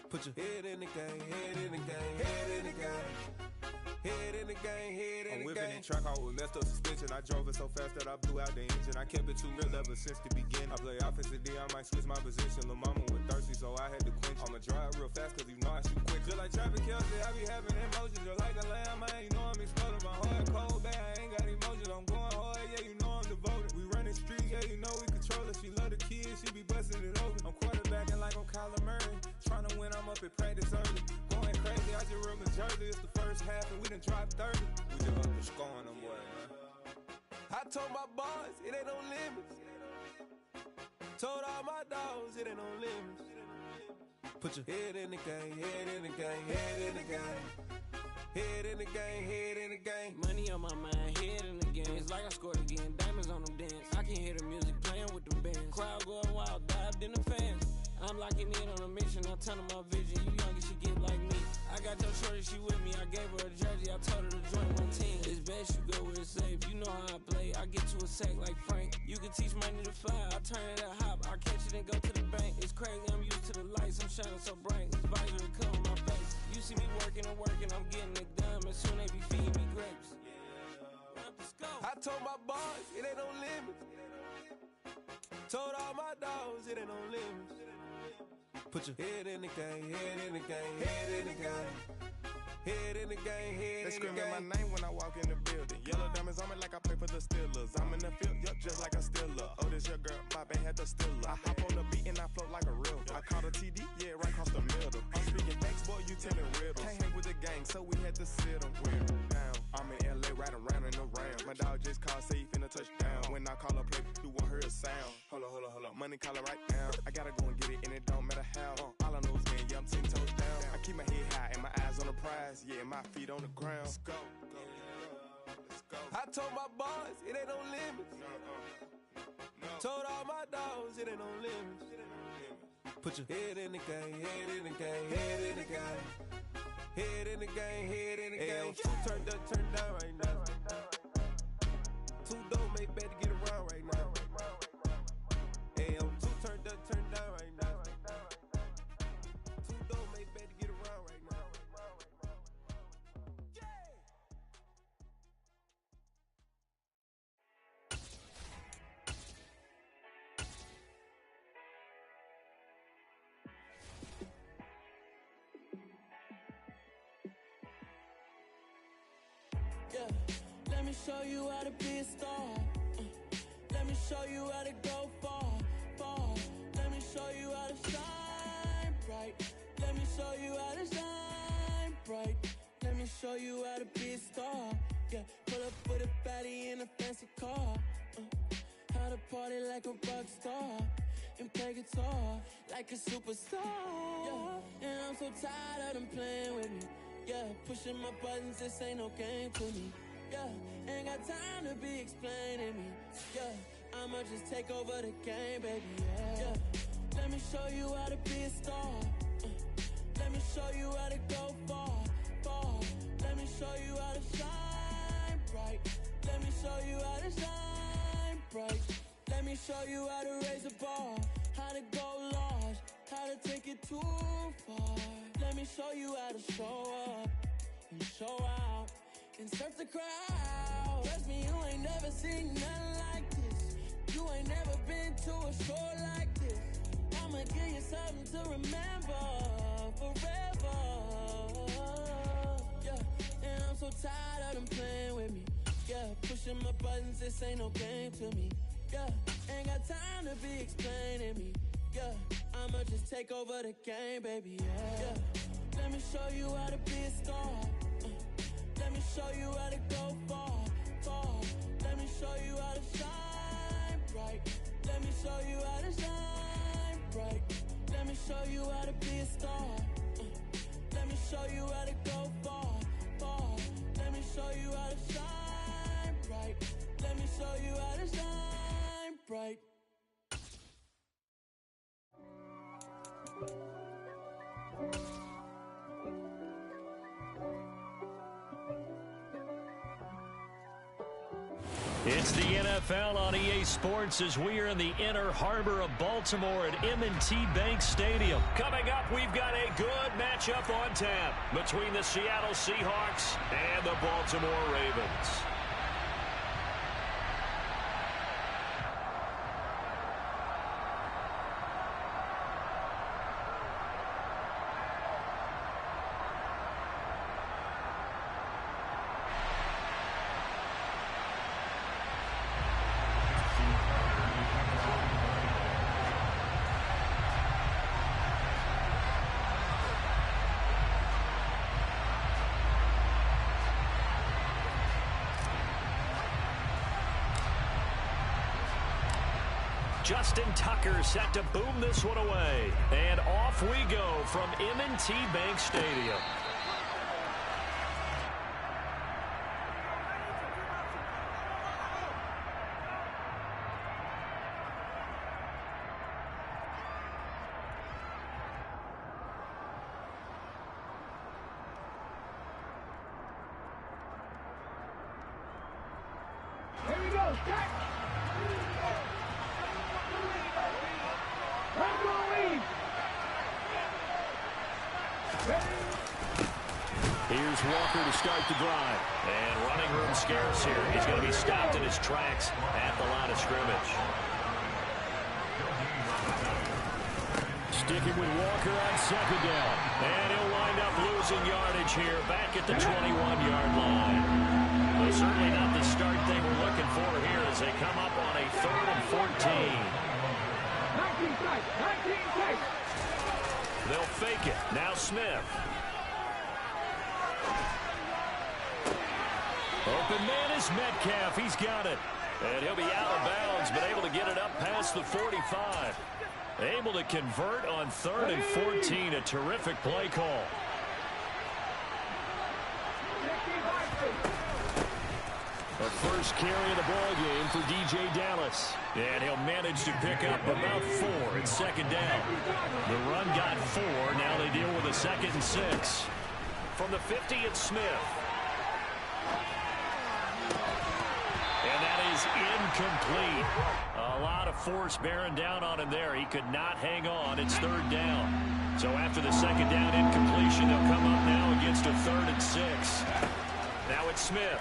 Put your head in the game, head in the game, head in the game. Head in the game, head in the game. I'm whipping in track out with messed up suspension. I drove it so fast that I blew out the engine. I kept it too real ever since the beginning. I play offensive D, I might switch my position. Lil' mama was thirsty, so I had to quench. I'ma drive real fast, cause you know I shoot quick. Just like traffic Kelsey, I be having emotions. Just like a lamb, man, you know I'm exploding. My heart cold, bad, I ain't got emotions. I'm going hard, yeah, you know I'm devoted. We running streets, yeah, you know we control it. She love the kids, she be busting it over. I'm quarterbacking like I'm Kyler Murray. Trying to win, I'm up at practice early. Going crazy, I just rub my jersey. It's the first half and we done dropped 30. We just up and scoring them, boy, man. I told my boys, it ain't no limits. Told all my dogs, it ain't no limits. Put your head in the game, head in the game, head in the game. Head in the game, head in the game. Money on my mind, head in the game. It's like I scored again, diamonds on them dance. I can hear the music playing with them bands. Crowd going wild, dived in the fans. I'm locking in on a mission, I tell them my vision. You young, you should get like me. I got your shorty, she with me. I gave her a jersey, I told her to join my team. It's best you go where it's safe. You know how I play. I get to a sack like Frank. You can teach money to fly. I turn it at hop. I catch it and go to the bank. It's crazy, I'm used to the lights. I'm shining so bright. This visor to come on my face. You see me working and working. I'm getting it done. But soon they be feeding me grapes. I told my boys, it ain't no limits. Told all my dogs, it ain't no limits. Put your head in the game, head in the game, head in the game. Head in the game, head in the game. They screaming my name when I walk in the building. Yellow diamonds on me like I play for the Steelers. I'm in the field, yup, just like a Steeler. Oh, this your girl, my band had the Steeler. I hop on the beat and I float like a real. I caught a TD, yeah, right across the middle. I'm speaking facts, boy, you telling riddles. Can't hang with the gang, so we had to sit them down. I'm in LA, riding around in the round. My dog just called, say he finna touchdown. When I call a play, you won't hear a sound. Hold up, money call it right now. I gotta go and get it, and it don't matter how. All I know is getting, yeah, I'm 10 toes down. I keep my head high and my eyes on the prize. Yeah, my feet on the ground. Let's go. Let's go. I told my boys, it ain't no limits. No. Told all my dogs, it ain't no limits. Put your head in the game, head in the game, head in the game. Head in the game, head in the game. Turn down right now. Two dope make better get around right now. Hey, I'm two turned down right now. Two dope make better get around right now. Yeah, let me show you how to be a star. Let me show you how to go far, far. Let me show you how to shine bright. Let me show you how to shine bright. Let me show you how to be a star. Yeah, pull up with a baddie in a fancy car. How to party like a rock star and play guitar like a superstar. Yeah, and I'm so tired of them playing with me. Yeah, pushing my buttons, this ain't no game to me. Yeah, ain't got time to be explaining me. Yeah, I'ma just take over the game, baby. Yeah, let me show you how to be a star. Let me show you how to go far, far. Let me show you how to shine bright. Let me show you how to shine bright. Let me show you how to raise the bar, how to go large, how to take it too far. Let me show you how to show up and show out and surf the crowd. Trust me, you ain't never seen nothing like this. You ain't never been to a show like this. I'ma give you something to remember forever. Yeah, and I'm so tired of them playing with me. Yeah, pushing my buttons, this ain't no game to me. Yeah, ain't got time to be explaining me. Yeah, I'ma just take over the game, baby. Yeah, let me show you how to be a star. Let me show you how to go far, far. Let me show you how to shine bright. Let me show you how to shine bright. Let me show you how to be a star. Let me show you how to go far, far. Let me show you how to shine bright. Let me show you how to shine bright. It's the NFL on EA Sports as we are in the inner harbor of Baltimore at M&T Bank Stadium. Coming up, we've got a good matchup on tap between the Seattle Seahawks and the Baltimore Ravens. Justin Tucker set to boom this one away. And off we go from M&T Bank Stadium. Here we go, Jack! Here's Walker to start the drive. And running room scarce here. He's going to be stopped in his tracks at the line of scrimmage. Sticking with Walker on second down. And he'll wind up losing yardage here back at the 21-yard line. But certainly not the start thing we're looking for here as they come up on a 3rd and 14. 19 strikes, 19 strikes. They'll fake it. Now Smith. Open man is Metcalf. He's got it. And he'll be out of bounds, but able to get it up past the 45. Able to convert on 3rd and 14. A terrific play call. The first carry of the ball game for DJ Dallas. And he'll manage to pick up about 4 at second down. The run got 4. Now they deal with a 2nd and 6. From the 50, it's Smith. And that is incomplete. A lot of force bearing down on him there. He could not hang on. It's 3rd down. So after the 2nd down incompletion, they'll come up now against a 3rd and 6. Now it's Smith.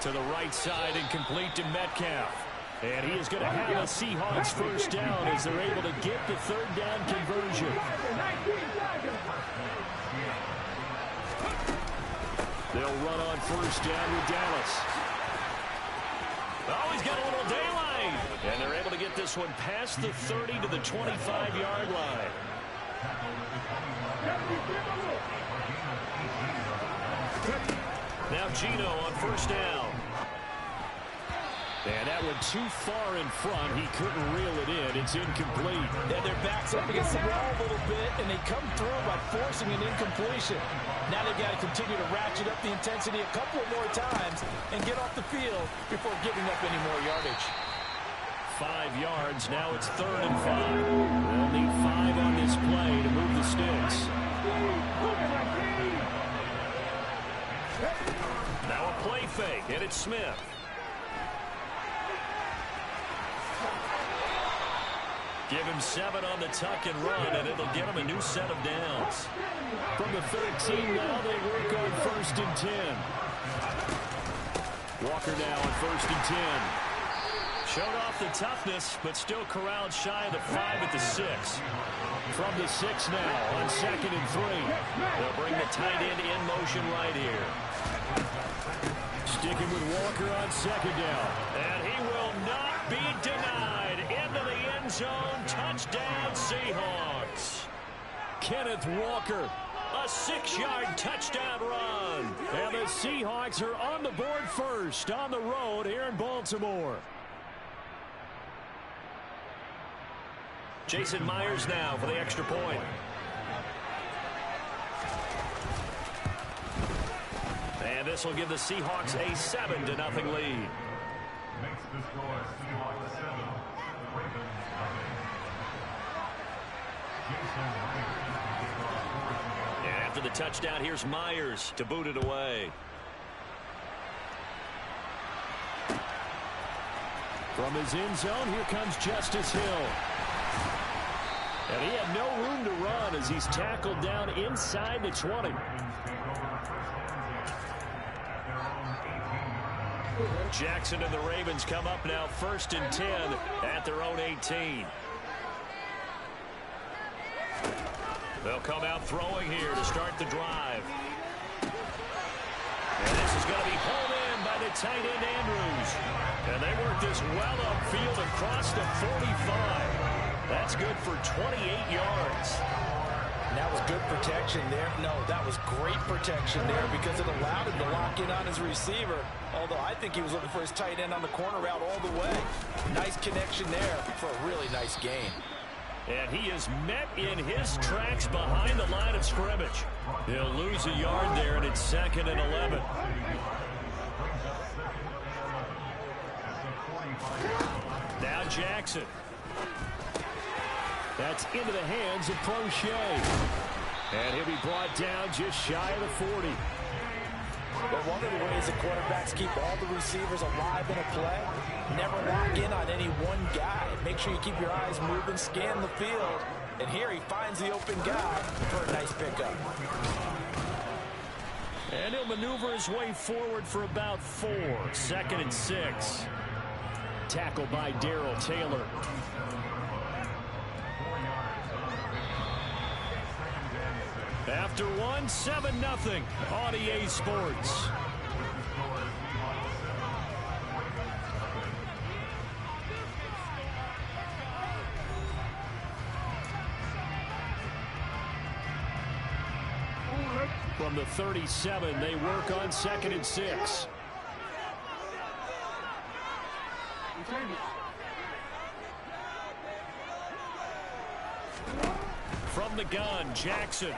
To the right side and complete to Metcalf. And he is going to have a Seahawks first down as they're able to get the 3rd down conversion. They'll run on first down with Dallas. Oh, he's got a little daylight. And they're able to get this one past the 30 to the 25-yard line. Now Gino on first down. And that went too far in front. He couldn't reel it in. It's incomplete. And their backs up against the wall a little bit, and they come through by forcing an incompletion. Now they've got to continue to ratchet up the intensity a couple of more times and get off the field before giving up any more yardage. 5 yards. Now it's 3rd and 5. They'll need 5 on this play to move the sticks. Now a play fake, and it's Smith. Give him 7 on the tuck and run, and it'll get him a new set of downs. From the 13, now they work on 1st and 10. Walker now on 1st and 10. Showed off the toughness, but still corralled shy of the 5 at the 6. From the 6 now on 2nd and 3. They'll bring the tight end in motion right here. Sticking with Walker on 2nd down. And he will not be denied. Into the end zone. Touchdown, Seahawks. Kenneth Walker. A 6-yard touchdown run. And the Seahawks are on the board first on the road here in Baltimore. Jason Myers now for the extra point. And this will give the Seahawks a 7-0 lead. Makes the score Seahawks 7, Ravens nothing. And after the touchdown, here's Myers to boot it away. From his end zone, here comes Justice Hill. And he had no room to run as he's tackled down inside the 20. Jackson and the Ravens come up now 1st and 10 at their own 18. They'll come out throwing here to start the drive. And this is going to be pulled in by the tight end Andrews. And they work this well upfield across the 45. That's good for 28 yards. And that was good protection there. No, that was great protection there because it allowed him to lock in on his receiver. Although I think he was looking for his tight end on the corner route all the way. Nice connection there for a really nice gain. And he is met in his tracks behind the line of scrimmage. He'll lose a yard there, and it's 2nd and 11. Now Jackson. That's into the hands of Prochet. And he'll be brought down just shy of the 40. But one of the ways that quarterbacks keep all the receivers alive in a play, never lock in on any one guy. Make sure you keep your eyes moving, scan the field. And here he finds the open guy for a nice pickup. And he'll maneuver his way forward for about 4. 2nd and 6. Tackled by Darrell Taylor. After one, 7-0 on EA Sports. From the 37, they work on 2nd and 6. From the gun, Jackson.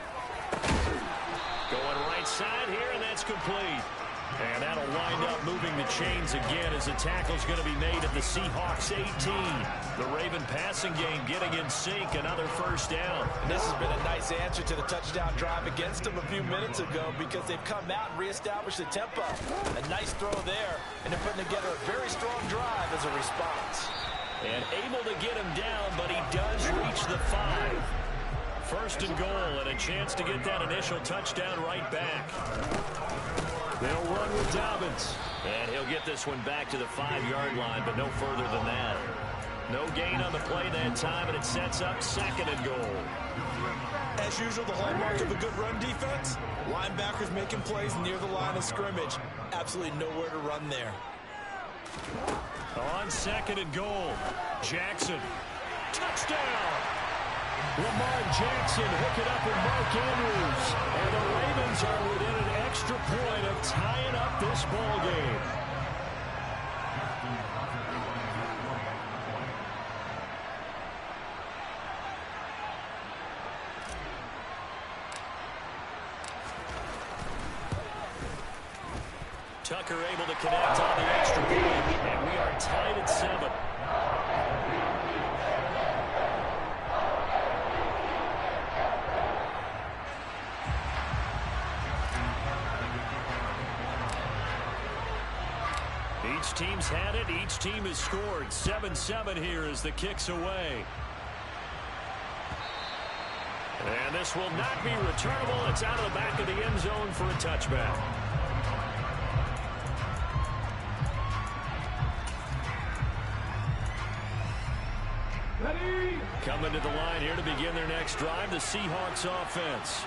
Going right side here, and that's complete. And that'll wind up moving the chains again as the tackle's going to be made at the Seahawks 18. The Raven passing game getting in sync, another 1st down. And this has been a nice answer to the touchdown drive against them a few minutes ago because they've come out and reestablished the tempo. A nice throw there, and they're putting together a very strong drive as a response. And able to get him down, but he does reach the 5. 1st and goal, and a chance to get that initial touchdown right back. They'll run with Dobbins. And he'll get this one back to the 5-yard line, but no further than that. No gain on the play that time, and it sets up 2nd and goal. As usual, the hallmark of a good run defense, linebackers making plays near the line of scrimmage. Absolutely nowhere to run there. On 2nd and goal, Jackson. Touchdown! Lamar Jackson hook it up with Mark Andrews. And the Ravens are within an extra point of tying up this ball game. Tucker able to connect on the extra point, and we are tied at 7. Each team's had it. Each team has scored. 7-7 here as the kick's away. And this will not be returnable. It's out of the back of the end zone for a touchback. Ready? Coming to the line here to begin their next drive, the Seahawks offense.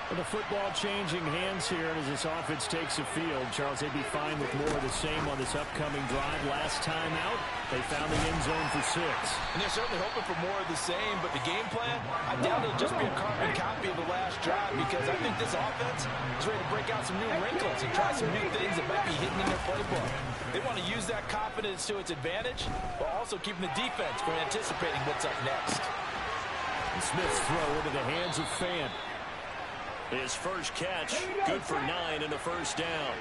With the football changing hands here as this offense takes the field, Charles, they'd be fine with more of the same on this upcoming drive. Last time out, they found the end zone for 6. And they're certainly hoping for more of the same, but the game plan, I doubt it'll just be a carbon copy of the last drive because I think this offense is ready to break out some new wrinkles and try some new things that might be hidden in their playbook. They want to use that confidence to its advantage, while also keeping the defense from anticipating what's up next. And Smith's throw into the hands of Fant. His first catch, good for 9 and a 1st down.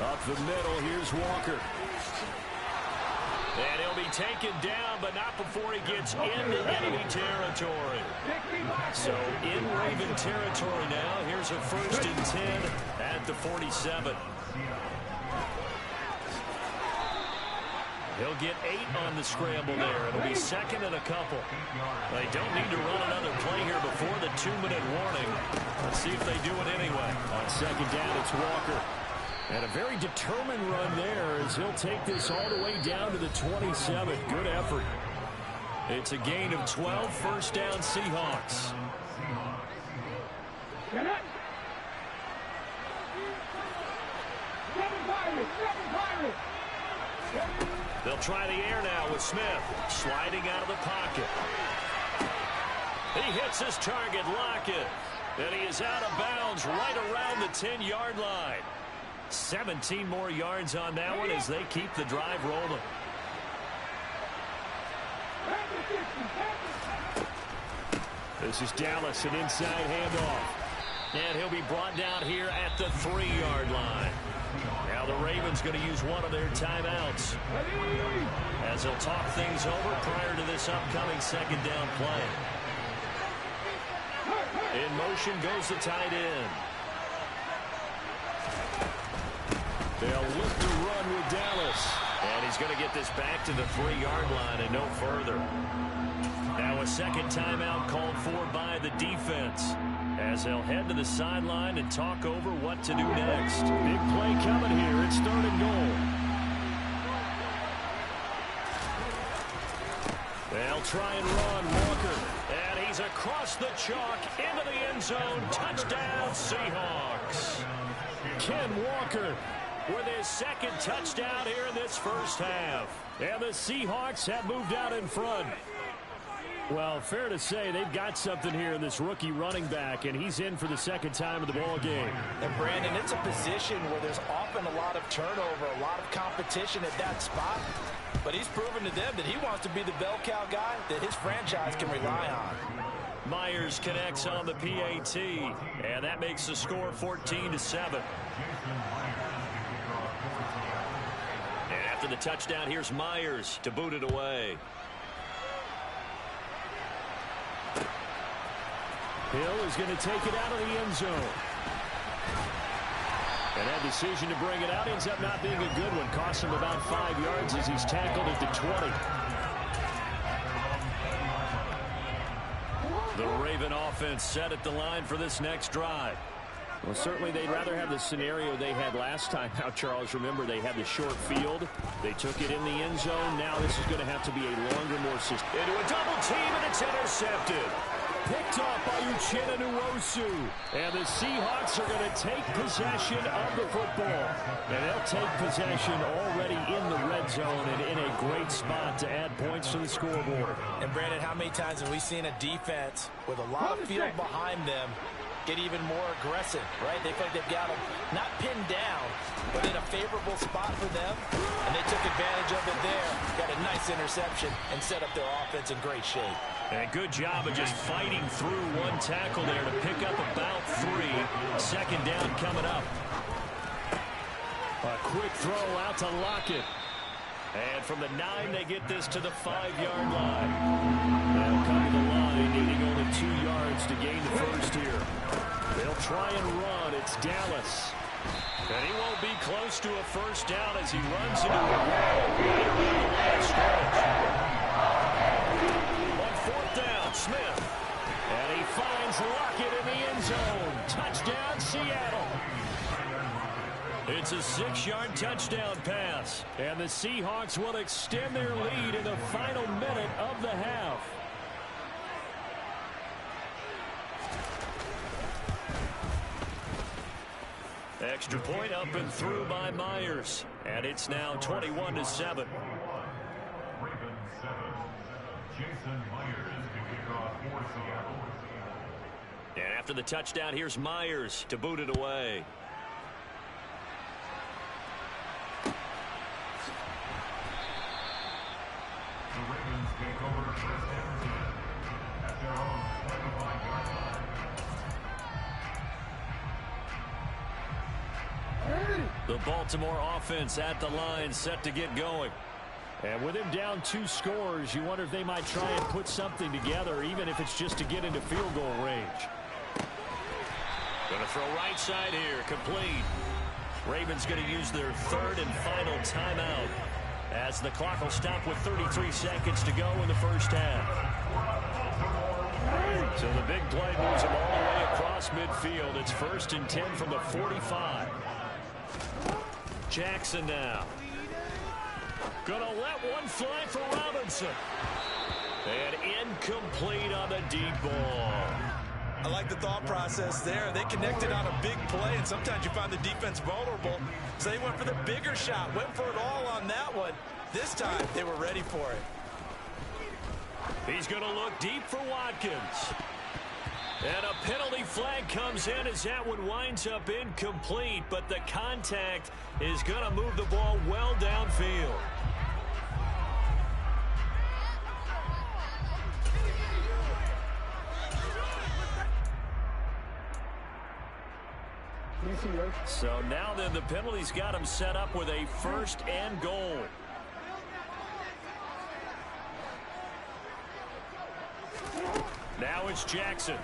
Up the middle, here's Walker. And he'll be taken down, but not before he gets into enemy territory. So in Raven territory now, here's a 1st and 10 at the 47. He'll get 8 on the scramble there. It'll be second and a couple. They don't need to run another play here before the 2-minute warning. Let's see if they do it anyway. On second down, it's Walker. And a very determined run there as he'll take this all the way down to the 27. Good effort. It's a gain of 12, first down Seahawks. They'll try the air now with Smith. Sliding out of the pocket. He hits his target, Lockett. And he is out of bounds right around the 10-yard line. 17 more yards on that one as they keep the drive rolling. This is Dallas, an inside handoff. And he'll be brought down here at the 3-yard line. Now the Ravens going to use one of their timeouts as they'll talk things over prior to this upcoming second down play. In motion goes the tight end. They'll look to run with Dallas. And he's going to get this back to the 3-yard line and no further. Now a second timeout called for by the defense as they'll head to the sideline and talk over what to do next. Big play coming here. It's 3rd and goal. They'll try and run Walker. And he's across the chalk into the end zone. Touchdown, Seahawks. Ken Walker with his second touchdown here in this first half. And the Seahawks have moved out in front. Well, fair to say they've got something here in this rookie running back, and he's in for the second time of the ball game. And, Brandon, it's a position where there's often a lot of turnover, a lot of competition at that spot. But he's proven to them that he wants to be the bell cow guy that his franchise can rely on. Myers connects on the PAT, and that makes the score 14-7. And after the touchdown, here's Myers to boot it away. Hill is going to take it out of the end zone. And that decision to bring it out ends up not being a good one. Costs him about 5 yards as he's tackled at the 20. The Raven offense set at the line for this next drive. Well, certainly they'd rather have the scenario they had last time out, Charles. Remember, they had the short field. They took it in the end zone. Now this is going to have to be a longer, more system. Into a double team, and it's intercepted. Picked off by Uchenna Nwosu. And the Seahawks are going to take possession of the football. And they'll take possession already in the red zone and in a great spot to add points to the scoreboard. And, Brandon, how many times have we seen a defense with a lot of field behind them get even more aggressive, right? They feel like they've got them not pinned down, but in a favorable spot for them. And they took advantage of it there. Got a nice interception and set up their offense in great shape. And good job of just fighting through one tackle there to pick up about 3. Second down coming up. A quick throw out to Lockett. And from the 9, they get this to the 5-yard line. They'll come to the line, needing only 2 yards to gain the first here. They'll try and run. It's Dallas. And he won't be close to a first down as he runs into a wall. On 4th down, Smith. And he finds Lockett in the end zone. Touchdown, Seattle. It's a 6-yard touchdown pass. And the Seahawks will extend their lead in the final minute of the half. Extra point up and through by Myers. And it's now 21-7. Ravens 7. Jason Myers to kick off for Seattle. And after the touchdown, here's Myers to boot it away. The Ravens take over first and 10 at their own 25-yard line. The Baltimore offense at the line, set to get going. And with him down 2 scores, you wonder if they might try and put something together, even if it's just to get into field goal range. Going to throw right side here, complete. Ravens going to use their 3rd and final timeout as the clock will stop with 33 seconds to go in the first half. So the big play moves him all the way across midfield. It's 1st and 10 from the 45. Jackson now. Gonna let one fly for Robinson. And incomplete on the deep ball. I like the thought process there. They connected on a big play, and sometimes you find the defense vulnerable. So they went for the bigger shot, went for it all on that one. This time, they were ready for it. He's going to look deep for Watkins. And a penalty flag comes in as that one winds up incomplete, but the contact is going to move the ball well downfield. So now then the penalty's got him set up with a 1st and goal. Now it's Jackson.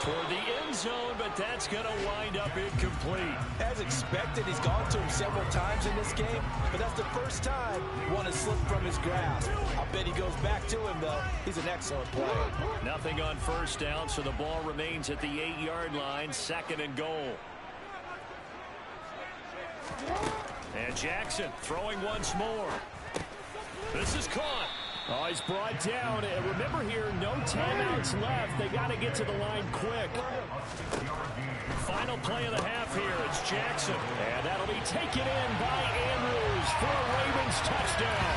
Toward the end zone, but that's going to wind up incomplete. As expected, he's gone to him several times in this game, but that's the first time one has slipped from his grasp. I'll bet he goes back to him, though. He's an excellent player. Nothing on 1st down, so the ball remains at the 8-yard line, 2nd and goal. And Jackson throwing once more. This is caught. Oh, he's brought down. And remember here, no timeouts left. They got to get to the line quick. Final play of the half here. It's Jackson. And that'll be taken in by Andrews for a Ravens touchdown.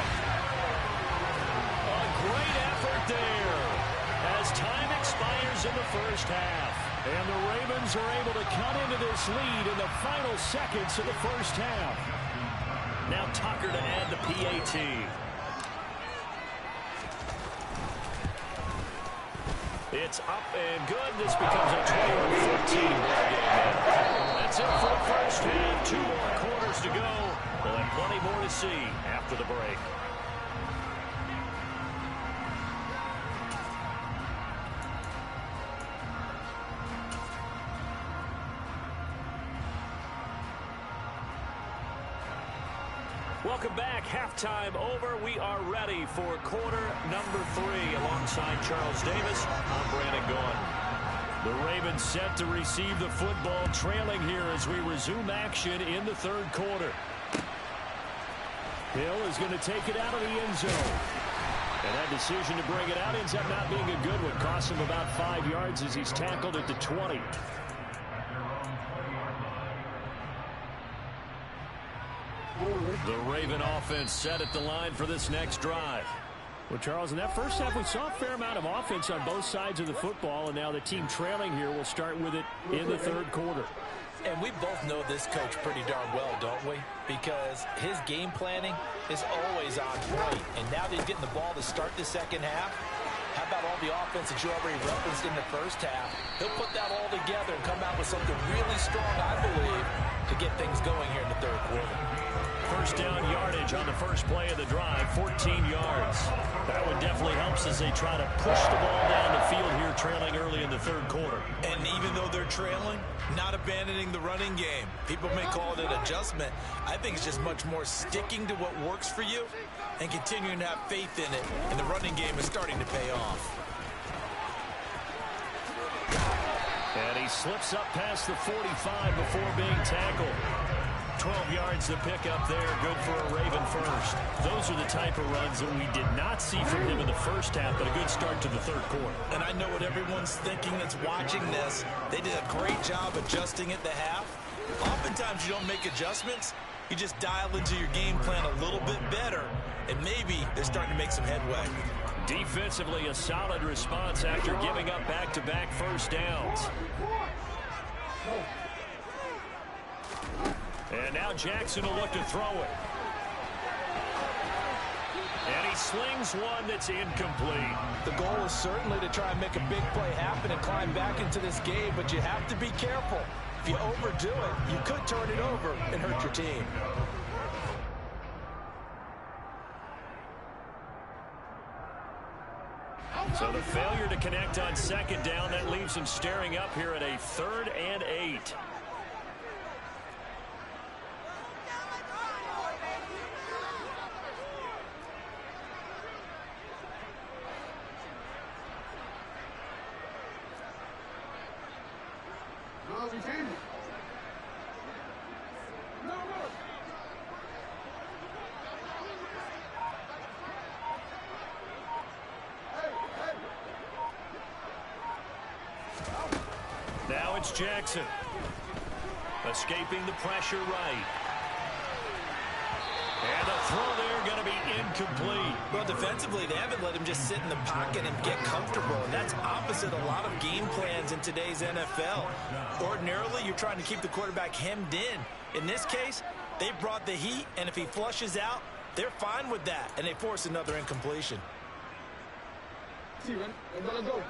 A great effort there as time expires in the first half. And the Ravens are able to cut into this lead in the final seconds of the first half. Now Tucker to add the PAT. It's up and good. This becomes a 21-14 game. That's it for the first half. 2 more quarters to go. We'll have plenty more to see after the break. Welcome back. Halftime over. We are ready for quarter number 3. Alongside Charles Davis, I'm Brandon Gaudin. The Ravens set to receive the football, trailing here as we resume action in the 3rd quarter. Hill is going to take it out of the end zone. And that decision to bring it out ends up not being a good one. Costs him about 5 yards as he's tackled at the 20. The Raven offense set at the line for this next drive. Well, Charles, in that first half, we saw a fair amount of offense on both sides of the football, and now the team trailing here will start with it in the 3rd quarter. And we both know this coach pretty darn well, don't we? Because his game planning is always on point. And now that he's getting the ball to start the second half, how about all the offense that you already referenced in the first half? He'll put that all together and come out with something really strong, I believe, to get things going here in the 3rd quarter. First down yardage on the first play of the drive, 14 yards. That one definitely helps as they try to push the ball down the field here, trailing early in the 3rd quarter. And even though they're trailing, not abandoning the running game. People may call it an adjustment. I think it's just much more sticking to what works for you and continuing to have faith in it. And the running game is starting to pay off. And he slips up past the 45 before being tackled. 12 yards to pick up there. Good for a Raven first. Those are the type of runs that we did not see from him in the first half, but a good start to the 3rd quarter. And I know what everyone's thinking that's watching this. They did a great job adjusting at the half. Oftentimes you don't make adjustments. You just dial into your game plan a little bit better, and maybe they're starting to make some headway. Defensively, a solid response after giving up back-to-back first downs. And now Jackson will look to throw it. And he slings one that's incomplete. The goal is certainly to try and make a big play happen and climb back into this game, but you have to be careful. If you overdo it, you could turn it over and hurt your team. So the failure to connect on 2nd down, that leaves him staring up here at a 3rd and 8. it's Jackson. Escaping the pressure right. And the throw there going to be incomplete. Well, defensively, they haven't let him just sit in the pocket and get comfortable. And that's opposite a lot of game plans in today's NFL. Ordinarily, you're trying to keep the quarterback hemmed in. In this case, they brought the heat, and if he flushes out, they're fine with that. And they force another incompletion. See, man. Let's go.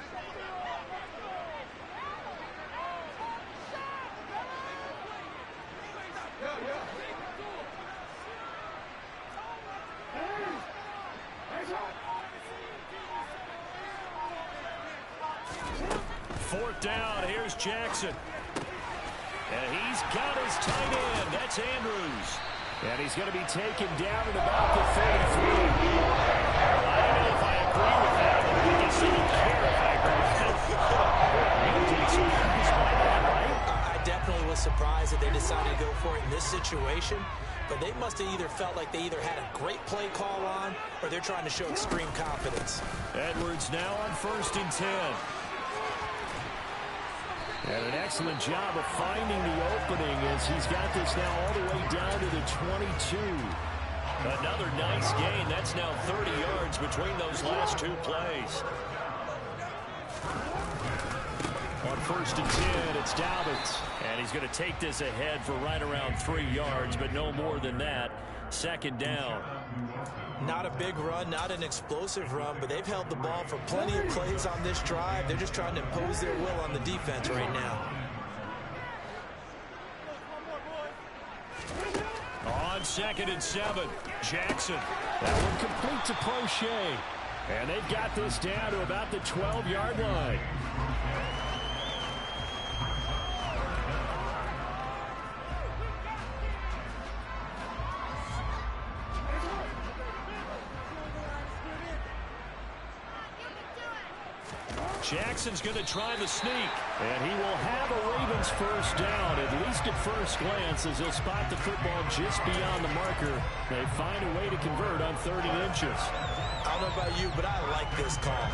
Fourth down, here's Jackson. And he's got his tight end. That's Andrews. And he's going to be taken down at about the 33. I don't know if I agree with that, but I guess I don't care if I agree with that. You'd be surprised by that, right? I definitely was surprised that they decided to go for it in this situation. But they must have either felt like they either had a great play call on or they're trying to show extreme confidence. Edwards now on 1st and 10. And an excellent job of finding the opening as he's got this now all the way down to the 22. Another nice gain. That's now 30 yards between those last two plays. On 1st and 10, it's Dobbins. And he's going to take this ahead for right around 3 yards, but no more than that. 2nd down. Not a big run, not an explosive run, but they've held the ball for plenty of plays on this drive. They're just trying to impose their will on the defense right now. On 2nd and 7, Jackson. That one complete to Prochet. And they've got this down to about the 12-yard line. Jackson's going to try the sneak, and he will have a Ravens first down, at least at first glance, as they'll spot the football just beyond the marker. They find a way to convert on 3rd and inches. I don't know about you, but I like this call.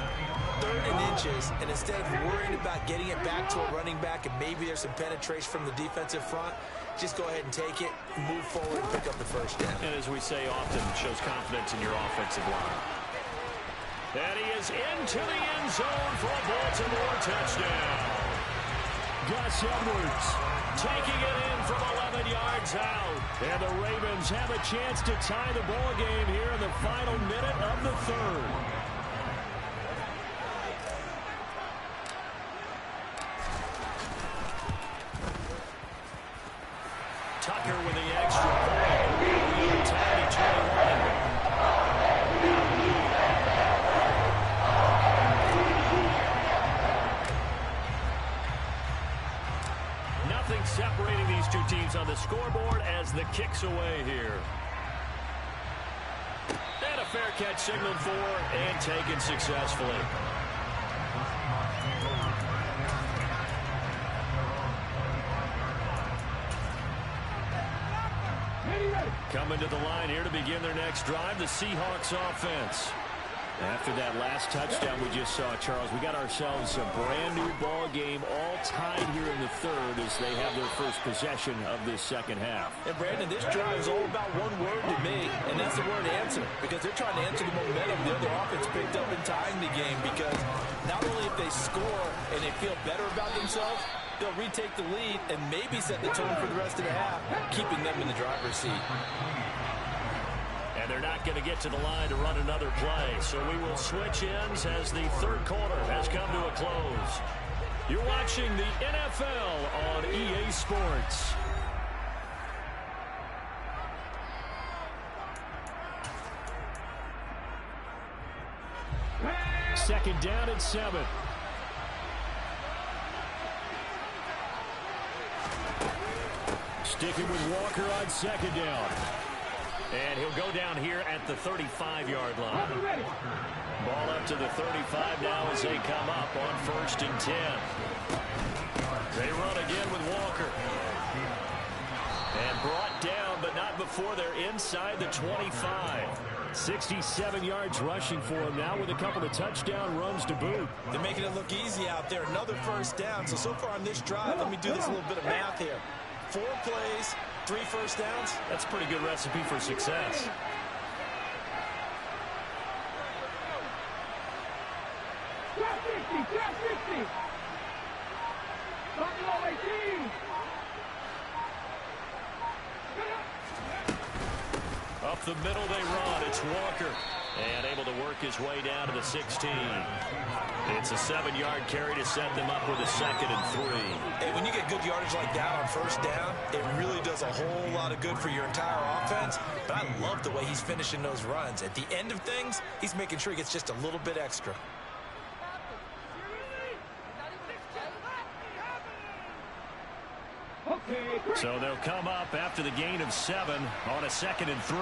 3rd and inches, and instead of worrying about getting it back to a running back and maybe there's some penetration from the defensive front, just go ahead and take it, move forward, and pick up the first down. And as we say often, shows confidence in your offensive line. And he is into the end zone for a Baltimore touchdown. Gus Edwards taking it in from 11 yards out. And the Ravens have a chance to tie the ball game here in the final minute of the 3rd. Tucker with the extra point. Tiny 21. Separating these two teams on the scoreboard as the kick's away here. And a fair catch signaled for and taken successfully. Coming to the line here to begin their next drive, the Seahawks offense. After that last touchdown we just saw, Charles, we got ourselves a brand new ball game all tied here in the 3rd as they have their first possession of this 2nd half. And Brandon, this drive is all about one word to me, and that's the word answer, because they're trying to answer the momentum the other offense picked up in tying the game, because not only if they score and they feel better about themselves, they'll retake the lead and maybe set the tone for the rest of the half, keeping them in the driver's seat. And they're not going to get to the line to run another play. So we will switch ends as the 3rd quarter has come to a close. You're watching the NFL on EA Sports. Second down and 7. Sticking with Walker on 2nd down. And he'll go down here at the 35-yard line. Ball up to the 35 now as they come up on 1st and 10. They run again with Walker. And brought down, but not before. before they're inside the 25. 67 yards rushing for him now with a couple of touchdown runs to boot. They're making it look easy out there. Another first down. So far on this drive, let me do this little bit of math here. 4 plays, 3 first downs. That's a pretty good recipe for success. Up the middle they run. It's Walker. And able to work his way down to the 16. It's a 7-yard carry to set them up with a 2nd and 3. Hey, when you get good yardage like that on first down, it really does a whole lot of good for your entire offense. But I love the way he's finishing those runs. At the end of things, he's making sure he gets just a little bit extra. So they'll come up after the gain of 7 on a 2nd and 3.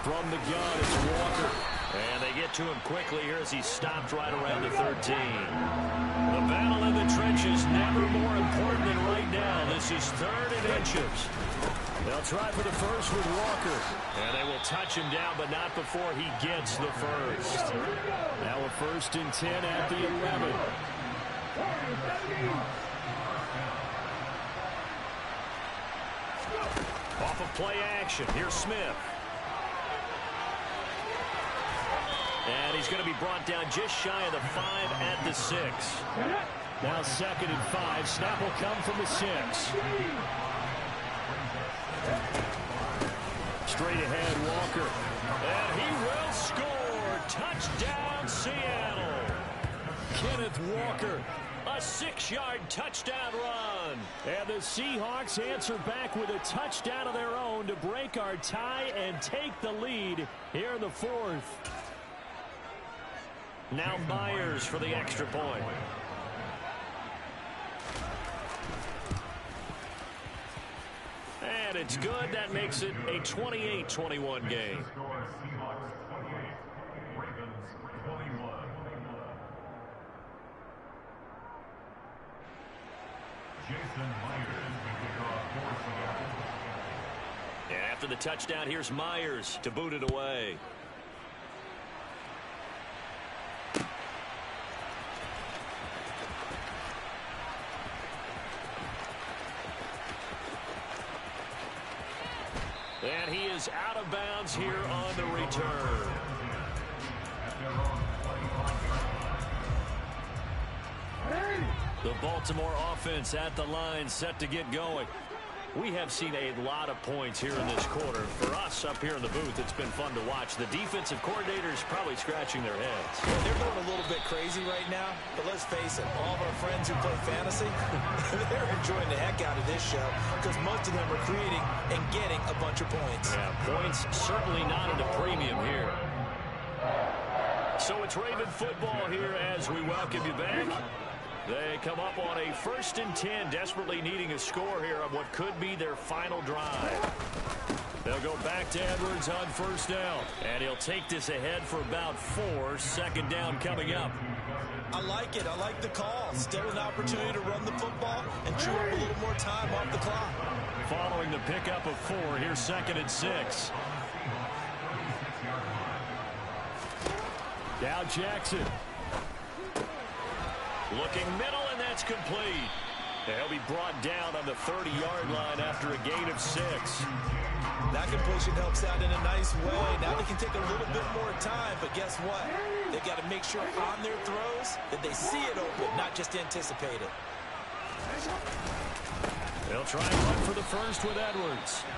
From the gun, it's Walker. And they get to him quickly here as he stopped right around the 13. The battle in the trenches, never more important than right now. This is 3rd and inches. They'll try for the first with Walker. And they will touch him down, but not before he gets the first. Now a 1st and 10 at the 11. Off of play action, here's Smith. And he's going to be brought down just shy of the 5 at the 6. Now 2nd and 5. Snap will come from the 6. Straight ahead, Walker. And he will score. Touchdown, Seattle. Kenneth Walker. A 6-yard touchdown run. And the Seahawks answer back with a touchdown of their own to break our tie and take the lead here in the 4th. Now Myers for the extra point. And it's good. That makes it a 28-21 game. And after the touchdown, here's Myers to boot it away. And he is out of bounds here on the return. The Baltimore offense at the line, set to get going. We have seen a lot of points here in this quarter. For us up here in the booth, it's been fun to watch. The defensive coordinators probably scratching their heads. Yeah, they're going a little bit crazy right now, but let's face it, all of our friends who play fantasy, they're enjoying the heck out of this show because most of them are creating and getting a bunch of points. Yeah, points certainly not at a premium here. So it's Raven football here as we welcome you back. They come up on a 1st and 10, desperately needing a score here on what could be their final drive. They'll go back to Edwards on 1st down, and he'll take this ahead for about 4. 2nd down coming up. I like it. I like the call. Still an opportunity to run the football and chew up a little more time off the clock. Following the pickup of 4, here's 2nd and 6. Now Jackson. Looking middle, and that's complete. He'll be brought down on the 30-yard line after a gain of 6. That completion helps out in a nice way. Now they can take a little bit more time, but guess what? They've got to make sure on their throws that they see it open, not just anticipate it. They'll try and run for the first with Edwards.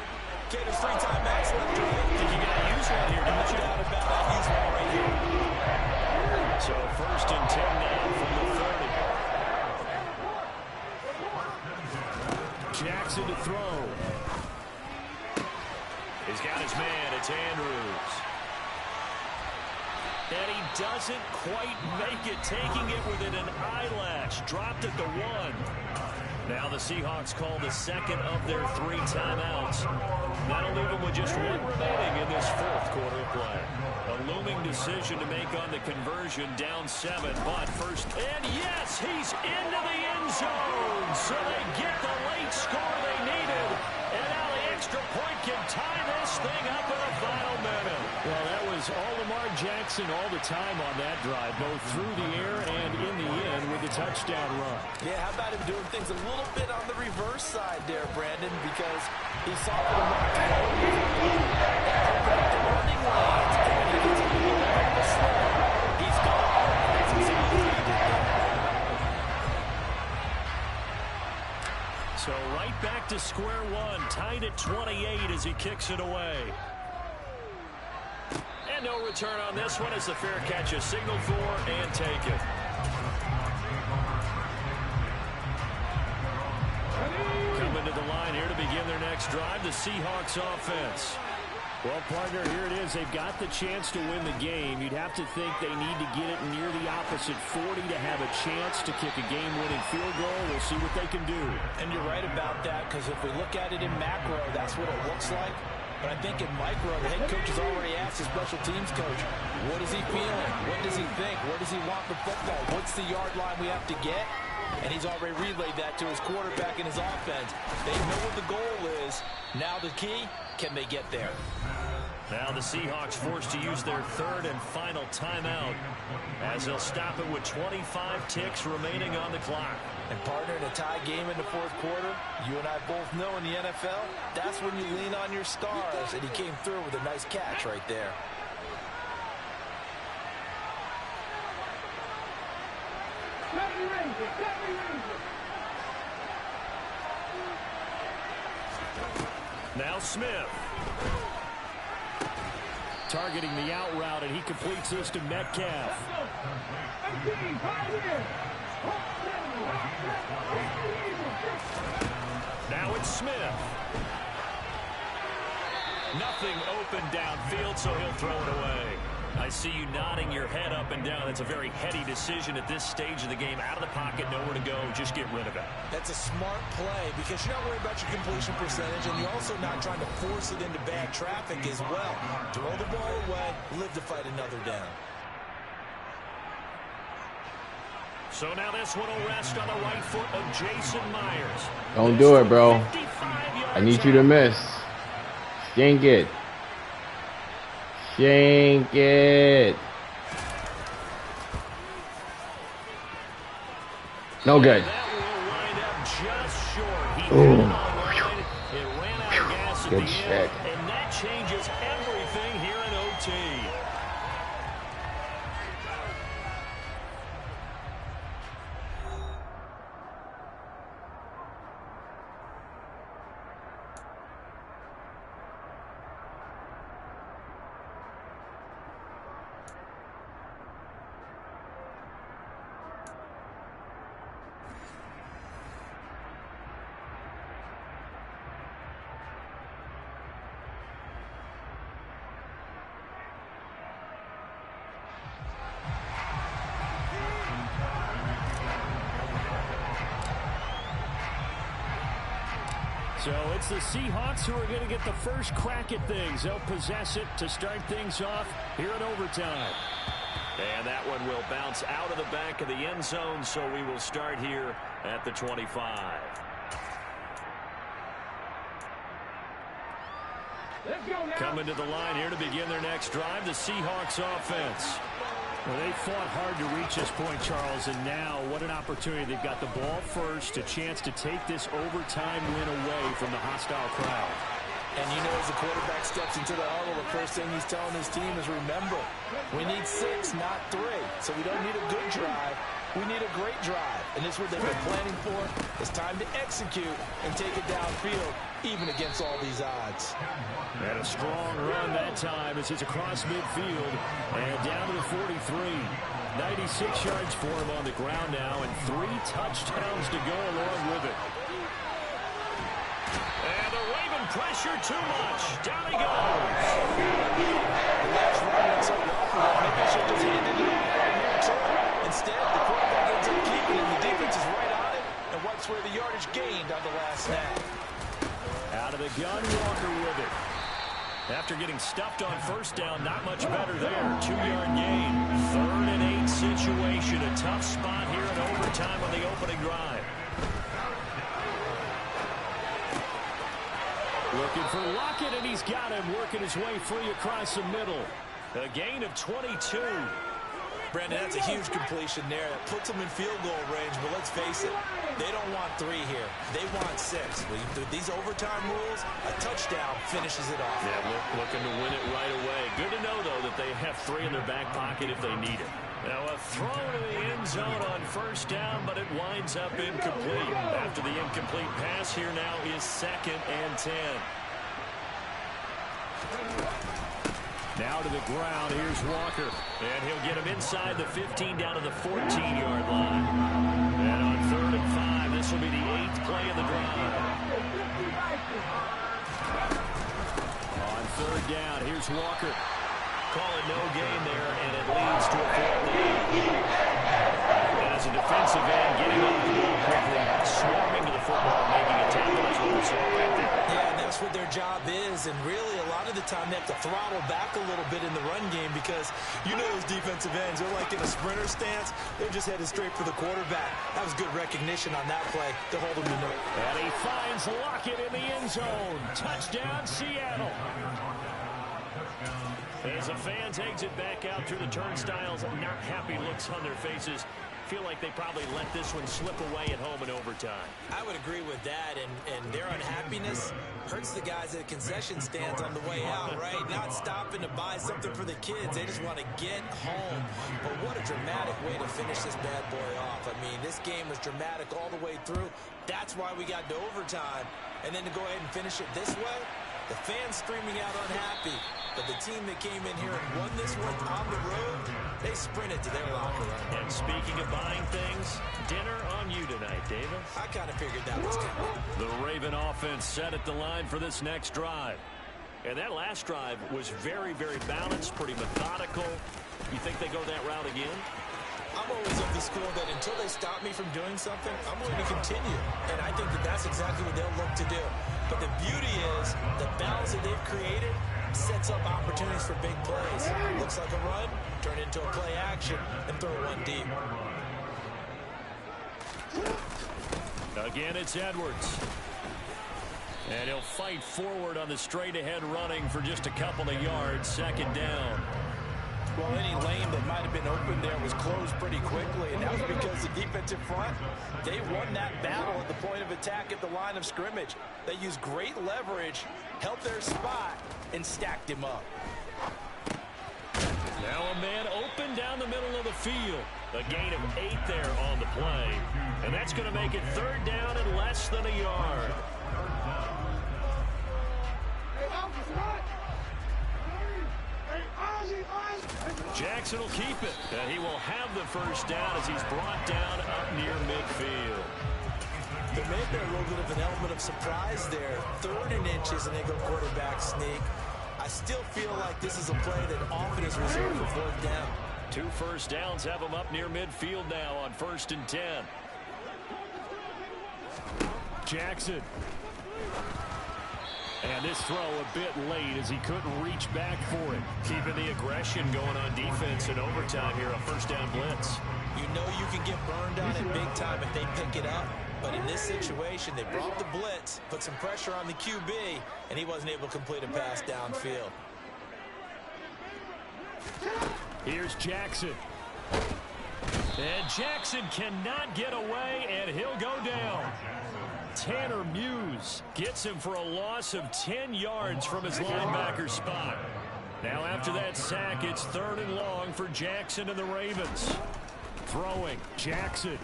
Okay, there's 3 timeouts left. I think you got to use one here, don't you? No doubt about it. Use one right here. So 1st and 10 now from the 30. Jackson to throw. He's got his man. It's Andrews. And he doesn't quite make it, taking it within an eyelash. Dropped at the 1. Now the Seahawks call the second of their 3 timeouts. That'll leave them with just 1 remaining in this fourth quarter of play. A looming decision to make on the conversion, down 7, but first, and yes, he's into the end zone. So they get the late score they needed, and now the extra point can tie this thing up in the final minute. Well, that was all Lamar Jackson all the time on that drive, both through the air and in the end with the touchdown run. Yeah, how about him doing things a little bit on the reverse side there, Brandon, because he saw for the mark and opened up the running lanes, and when he gets a little bit of a slip, he's gone. That's exactly what he did there. So right back to square one, tied at 28 as he kicks it away. And no return on this one as the fair catch is signaled for and taken. Coming to the line here to begin their next drive, the Seahawks offense. Well, partner, here it is. They've got the chance to win the game. You'd have to think they need to get it near the opposite 40 to have a chance to kick a game-winning field goal. We'll see what they can do. And you're right about that, because if we look at it in macro, that's what it looks like. But I think in micro, the head coach has already asked his special teams coach, what is he feeling? What does he think? Where does he want the football? What's the yard line we have to get? And he's already relayed that to his quarterback and his offense. They know what the goal is. Now the key, can they get there? Now the Seahawks forced to use their third and final timeout as they'll stop it with 25 ticks remaining on the clock. And partner, in a tie game in the fourth quarter, you and I both know in the NFL, that's when you lean on your stars, and he came through with a nice catch right there. Now Smith. Targeting the out route, and he completes this to Metcalf. Now it's Smith. Nothing open downfield, so he'll throw it away. I see you nodding your head up and down. That's a very heady decision at this stage of the game. Out of the pocket, nowhere to go. Just get rid of it. That's a smart play because you're not worried about your completion percentage, and you're also not trying to force it into bad traffic as well. Throw the ball away, live to fight another down. So now this one will rest on the right foot of Jason Myers. Don't do it, bro. I need you to miss. Shank it. Shank it. No good. Good check. And that changes everything here in OT. So it's the Seahawks who are going to get the first crack at things. They'll possess it to start things off here in overtime. And that one will bounce out of the back of the end zone, so we will start here at the 25. Coming to the line here to begin their next drive, the Seahawks offense. Well, they fought hard to reach this point, Charles, and now what an opportunity. They've got the ball first, a chance to take this overtime win away from the hostile crowd. And you know, as the quarterback steps into the huddle, the first thing he's telling his team is, remember, we need 6, not 3. So we don't need a good drive. We need a great drive. And this is what they've been planning for. It's time to execute and take it downfield, even against all these odds. And a strong run that time as he's across midfield and down to the 43. 96 yards for him on the ground now, and 3 touchdowns to go along with it. And the Raven pressure too much. Down he goes. The last run went so well for them, maybe they should just hand it off right here too. Instead, the quarterback ends up keeping it, and the defense is right on it, and wipes away the yardage gained on the last snap. Out of the gun, Walker with it. After getting stuffed on first down, not much better there. 2-yard gain. 3rd and 8 situation. A tough spot here in overtime on the opening drive. Looking for Lockett, and he's got him working his way free across the middle. A gain of 22. Brandon, that's a huge completion there. That puts them in field goal range, but let's face it, they don't want 3 here. They want 6. With these overtime rules, a touchdown finishes it off. Yeah, looking to win it right away. Good to know, though, that they have 3 in their back pocket if they need it. Now a throw to the end zone on first down, but it winds up incomplete. After the incomplete pass, here now is 2nd and 10. Now to the ground, here's Walker. And he'll get him inside the 15 down to the 14-yard line. And on 3rd and 5, this will be the 8th play of the drive. On 3rd down, here's Walker. Call it no gain there, and it leads to a 4th down. As a defensive end, getting off the ball quickly, swarming to the football, making a tackle. That's what we saw right there. Yeah, and that's what their job is, and really a lot of the time they have to throttle back a little bit in the run game because you know those defensive ends, they're like in a sprinter stance. They're just headed straight for the quarterback. That was good recognition on that play to hold him to no. And he finds Lockett in the end zone. Touchdown, Seattle. As the fans exit back out through the turnstiles, not happy looks on their faces. Feel like they probably let this one slip away at home in overtime. I would agree with that, and their unhappiness hurts the guys at the concession stands on the way out, right? Not stopping to buy something for the kids. They just want to get home. But what a dramatic way to finish this bad boy off. I mean, this game was dramatic all the way through. That's why we got to overtime. And then to go ahead and finish it this way, the fans streaming out unhappy. But the team that came in here and won this one on the road, they sprinted to their locker room. And speaking of buying things, dinner on you tonight, Davis. I kind of figured that was coming. The Raven offense set at the line for this next drive. And that last drive was very, very balanced, pretty methodical. You think they go that route again? I'm always of the school that until they stop me from doing something, I'm going to continue. And I think that that's exactly what they'll look to do. But the beauty is the balance that they've created sets up opportunities for big plays. Looks like a run, turn into a play action, and throw one deep. Again, it's Edwards. And he'll fight forward on the straight-ahead running for just a couple of yards. 2nd down. Well, any lane that might have been open there was closed pretty quickly, and that was because the defensive front, they won that battle at the point of attack at the line of scrimmage. They used great leverage, helped their spot, and stacked him up. Now a man open down the middle of the field. A gain of 8 there on the play. And that's going to make it 3rd down and less than a yard. Jackson will keep it. He will have the first down as he's brought down up near midfield. There may have been a little bit of an element of surprise there. 3rd and inches, and they go quarterback sneak. I still feel like this is a play that often is reserved for 4th down. 2 first downs have him up near midfield now on 1st and 10. Jackson. And this throw a bit late as he couldn't reach back for it. Keeping the aggression going on defense in overtime here, a 1st down blitz. You know you can get burned on it big time if they pick it up. But in this situation, they brought the blitz, put some pressure on the QB, and he wasn't able to complete a pass downfield. Here's Jackson. And Jackson cannot get away, and he'll go down. Tanner Muse gets him for a loss of 10 yards from his linebacker spot. Now after that sack, it's 3rd and long for Jackson and the Ravens. Throwing, Jackson.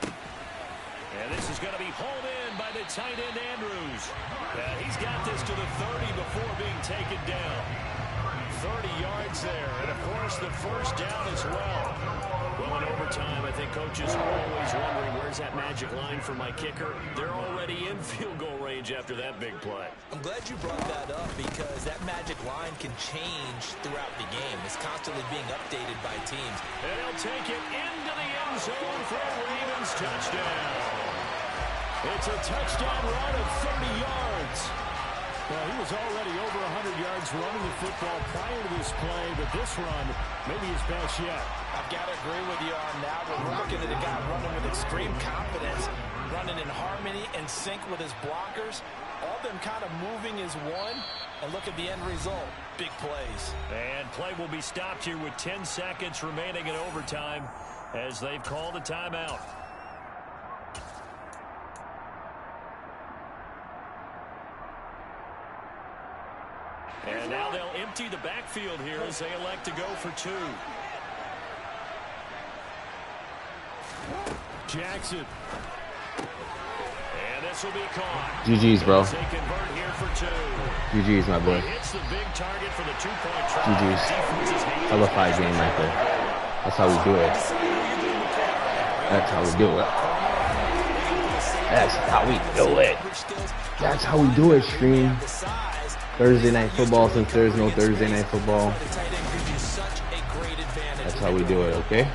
And this is going to be hauled in by the tight end, Andrews. He's got this to the 30 before being taken down. 30 yards there, and of course the first down as well. Well, in overtime, I think coaches are always wondering, where's that magic line for my kicker? They're already in field goal range after that big play. I'm glad you brought that up because that magic line can change throughout the game. It's constantly being updated by teams. And he'll take it into the end zone for a Ravens touchdown. It's a touchdown run of 30 yards. Well, he was already over 100 yards running the football prior to this play, but this run may be his best yet. I've got to agree with you on that one. We're looking at a guy running with extreme confidence, running in harmony and sync with his blockers. All them kind of moving as one, and look at the end result. Big plays. And play will be stopped here with 10 seconds remaining in overtime as they've called a timeout. And now they'll empty the backfield here as they elect to go for 2. Jackson. And this will be caught. GG's, bro. They convert here for 2. GG's, my boy. Hits the big target for the 2-point try. GG's. I love 5 game right there. That's how we do it. That's how we do it. That's how we do it. That's how we do it, stream. Thursday night football, since there's no Thursday night football. That's how we do it, okay?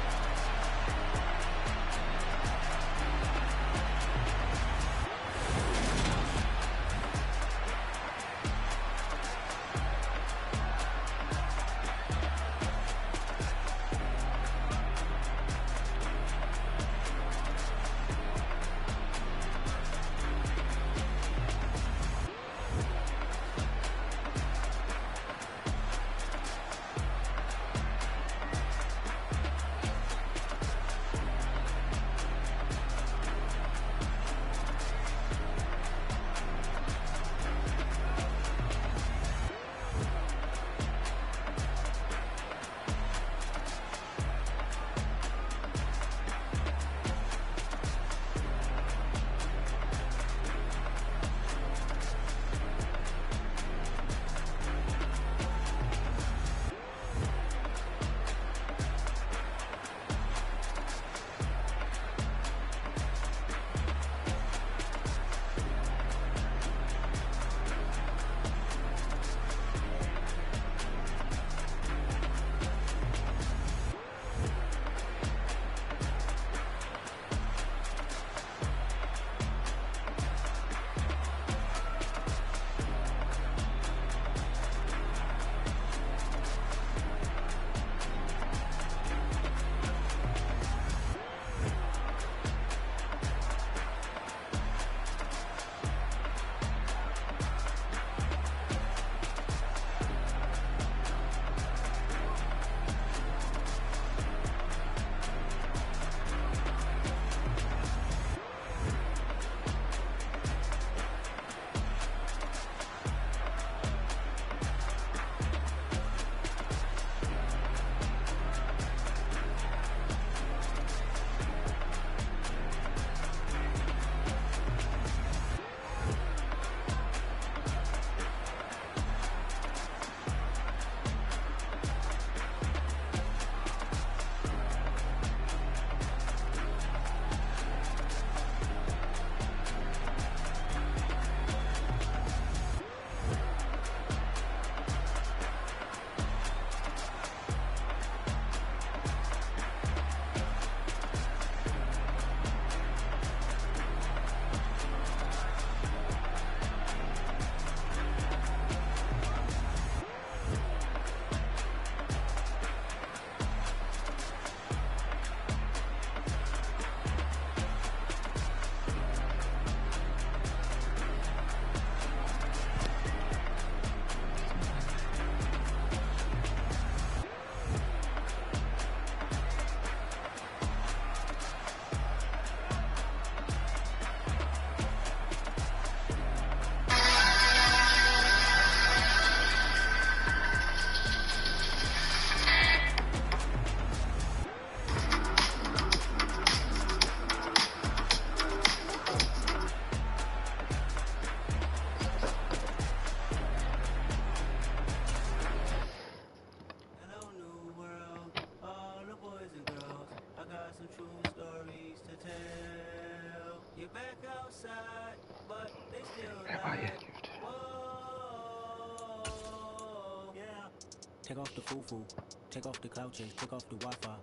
Take off the foo-foo, take off the cloud chase, take off the Wi-Fi.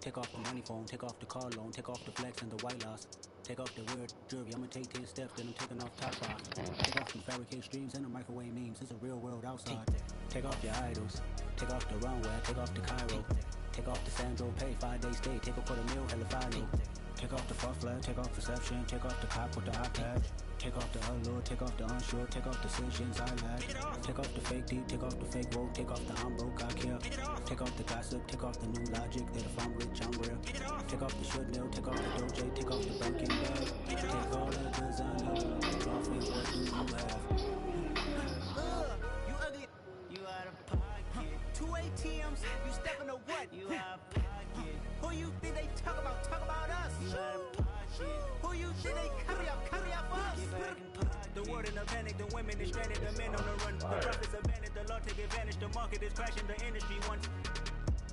Take off the money phone, take off the car loan, take off the flex and the white loss. Take off the weird jewelry, I'ma take 10 steps, then I'm taking off top off. Take off some fabricated streams and the microwave memes, it's a real world outside. Take off your idols, take off the runway, take off the Cairo. Take off the Sandro pay, 5-day stay, take a $250,000, hella final. Take off the false flag, take off perception, take off the cop with the eye patch. Take off the allure, take off the unsure, take off decisions I lack. Take off the fake deep, take off the fake woke, take off the I'm broke, I care. Take off the gossip, take off the new logic that if I'm rich, I'm real. Take off the should know, take off the doje, take off the Birkin bag. Take all the designer, take off it, what do you have? You ugly. You out of pocket. 2 ATMs, you stepping to what? You out of pocket. Who you think they talk about? Talk about us. You out of pocket. Who you think they carry up for us? Get back in pocket. The world in a panic, the women is stranded, the men on the run. The profits abandoned, the law take advantage, the market is crashing, the industry wants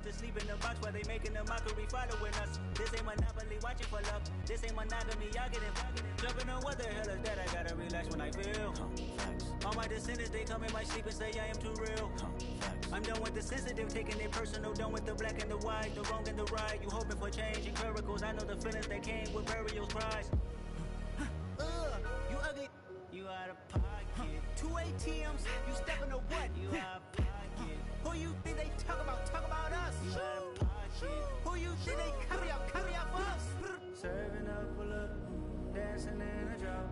to sleep in the box while they making a mockery following us. This ain't monopoly, watching for love. This ain't monogamy, y'all get it. Jumping on what the hell is that? I gotta relax when I feel. All my descendants, they come in my sleep and say I am too real. I'm done with the sensitive, taking it personal, done with the black and the white, the wrong and the right. You hoping for change and miracles, I know the feelings that came with burials, cries. You ugly. You out of pocket. 2 ATMs, you stepping to what? You out of pocket. Who you think they talk about? Talk about us. You out of pocket. Who you think they carry up for us? Serving up a look, dancing in a drop.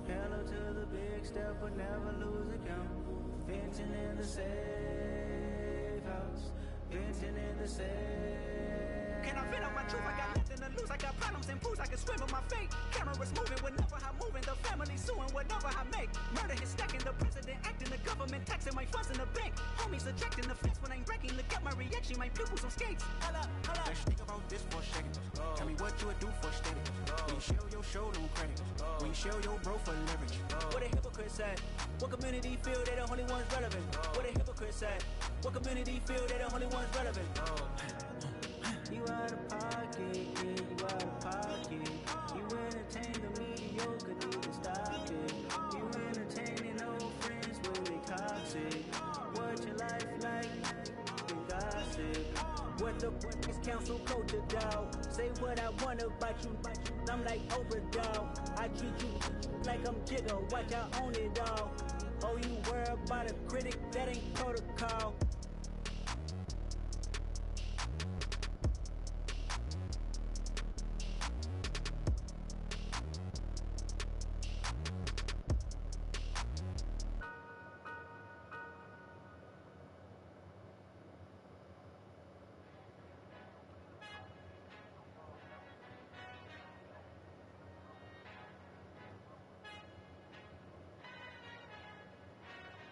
Hello to the big step, but never lose a count. Venting in the safe house. Venting in the safe. Can I vent on my truth? I got nothing to lose. I got problems and fools. I can swim with my fate. Cameras moving whenever I'm moving. The family suing whatever I make. Murder is stacking. The president acting. The government taxing my funds in the bank. Homies ejecting the fence when I'm breaking. Look at my reaction. My pupils on skates. Hold up. Let's think about this for a second. Tell me what you would do for steady. When you show your show, no credit. When you show your bro for leverage. What a hypocrite said. What community feel they the only ones relevant? What a hypocrite said. What community feel they the only ones relevant? You out of pocket, yeah, you out of pocket. You entertain the mediocre, need to stop it. You entertaining old friends when they toxic. What your life like? And gossip. What the is council culture, dog? Say what I want about you. I'm like Oprah, dog. I treat you like I'm Jigga. Watch I own it all. Oh, you worry about a critic? That ain't protocol.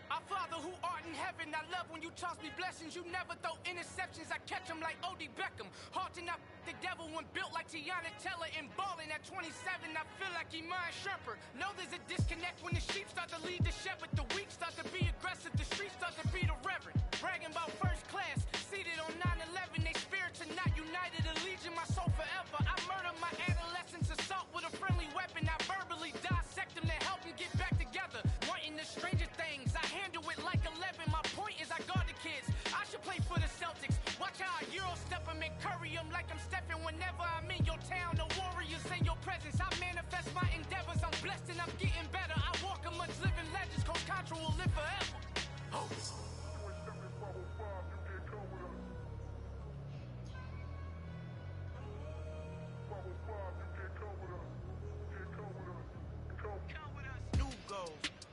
Our Father who art in heaven, I love when you toss me blessings. You never throw interceptions, I catch them like O.D. Beckham. Hard to knock the devil when built like Tiana Teller and balling at 27. I feel like Iman Shumpert. Know there's a disconnect when the sheep start to lead the shepherd. The weak start to be aggressive, the streets start to be the reverend. Bragging about first class, seated on 9/11. They spirits are not united, a legion, my soul forever. I murder my adolescence, assault with a friendly weapon. I verbally dissect them to help them get back together. Wanting the stranger things, I handle it like 11. My point is I guard the kids. I should play for the Celtics. Watch how I Euro step them and curry them like I'm stepping. Whenever I'm in your town, the Warriors in your presence. I manifest my endeavors. I'm blessed and I'm getting better. I walk amongst living legends. Coach Contra will live forever. Oh.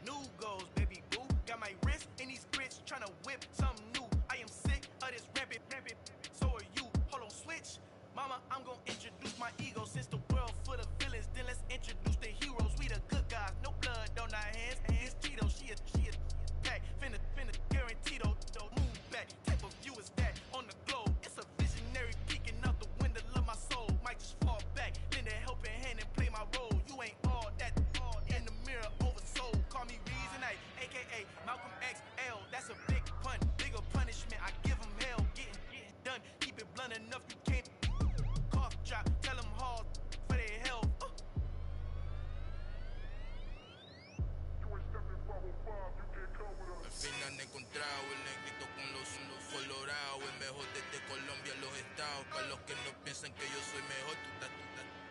New goals, baby boo. Got my wrist in these grits, tryna whip something new. I am sick of this rampant. So are you. Hold on, switch. Mama, I'm gonna introduce my ego. Since the world full of villains, then let's introduce the heroes. We the good guys, no blood on our hands. It's Tito, she a pack. Finna guarantee though. Move back. Type of view is that on the globe? It's a visionary peeking out the window of my soul. Might just fall back, lend a helping hand and play my role. You ain't all that. In the mirror, oversold. Call me Reason A, aka Malcolm XL. That's a big pun, bigger punishment. I give him hell, getting done. Keep it blunt enough, you can't cough drop. Tell them hard for their health. Al final he encontrado el negrito con los colorados. El mejor desde Colombia, los asustado. Para los que no piensan que yo soy mejor,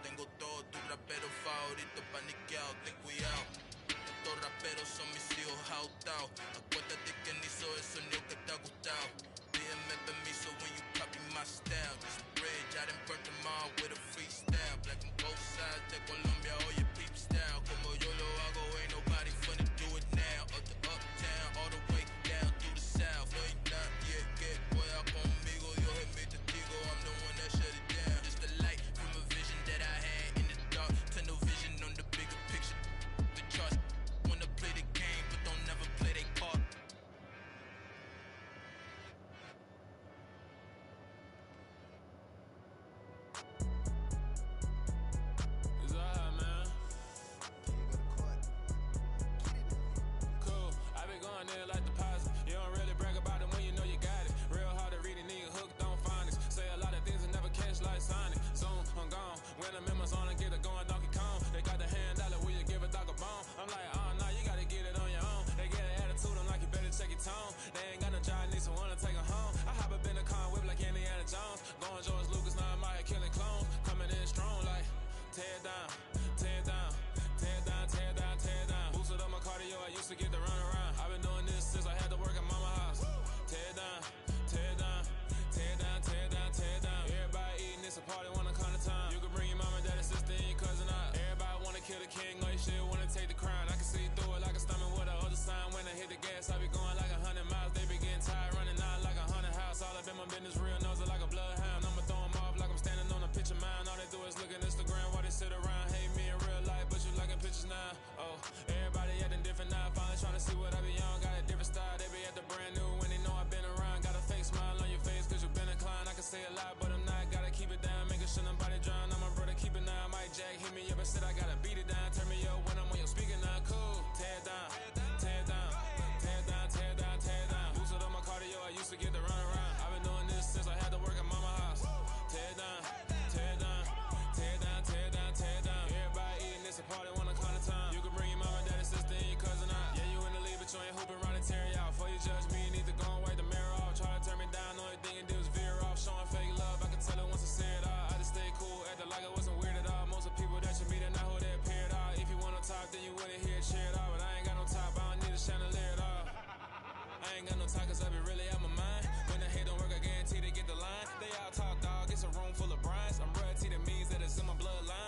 tengo todos tus raperos favoritos paniqueados, ten cuidado. Estos raperos son mis hijos jautados. Acuérdate que ni hizo el sonido que te ha gustado. Pídeme permiso when you copy my style. This bridge, I done burnt them all with a freestyle. Black on both sides de Colombia, oye peep style. Como yo lo hago, ain't nobody finna do it now. Up to uptown, all the way down through the south. No hay nadie que pueda conmigo, Dios es mi testigo. I'm the one that shut it down. Just the light from a vision that I had in the dark. Tunnel vision on the bigger picture. The charts wanna play the game, but don't never play their part. It's alright, man. Cool. I been going there like deposit. You don't really brag about it when you know you got it. Real hard to read a nigga hooked on phonics. Say a lot of things and never catch like Sonic. Soon I'm gone. When the members on and get it going Donkey Kong. They got the $100, will you give a dog a bone? I'm like, oh no, you gotta get it on your own. They get an attitude, I'm like, you better check your tone. They ain't got no job, need someone to take her home. I hop up in the car whip like Indiana Jones. Going George Lucas, now I'm out here killing clones. Coming in strong like, tear down, tear down, tear down, tear down, tear down. Boosted up my cardio, I used to get the run around. I've been doing this since I had to work at mama house. Tear down, tear down, tear down, tear down, tear down. Everybody eating, it's a party, wanna come to time. You can bring your mama, daddy, sister, and your cousin out. Everybody wanna kill the king, or you shit wanna take the crown. I can see through it like a stomach with a other sign. When I hit the gas, I be going like 100 miles. They be getting tired, running out like a 100 house. All up in my business, real nose it like a bloodhound. I'ma throw 'em off like I'm standing on a picture mound. All they do is look at Instagram while they sit around. Hate me in real life, but you liking pictures now. Oh, everybody acting different now. Finally trying to see what I be on. Got a different style, they be at the brand new when they know I've been around. Got a fake smile on your face cause you been inclined. I can say a lot, but I'm not. Gotta keep it down, making sure nobody drown. I'm my brother, keep it now. Mike Jack hit me up and said I gotta beat it down. Turn me up when I'm on your speaker now. Cool, tear down, tear down, tear down, tear down, tear down. Boosted up my cardio, I used to get the run around. I've been doing this since I had to work at mama house. Tear down, tear down, tear down, tear down, tear down. Everybody eating, it's a party, wanna come to time. You can bring your mama, daddy, sister, and your cousin out. Yeah, you in the league, but you ain't hooping around and tearing out. Before you judge me, you need to go and wipe the mirror off. Try to turn me down, only thing you do is veer off. Showing fake love, I can tell it once I see it all. I just stay cool, acting like I wasn't weird at all. Most of the people that you meet are not who they appear at all. If you want to talk, then you wouldn't hear it cheer at all. But I ain't got no top, I don't need a chandelier at all. I ain't got no talk, cause I be really out my mind. When the hate don't work, I guarantee they get the line. They all talk, dog, it's a room full of brinds. I'm royalty, that means that it's in my bloodline.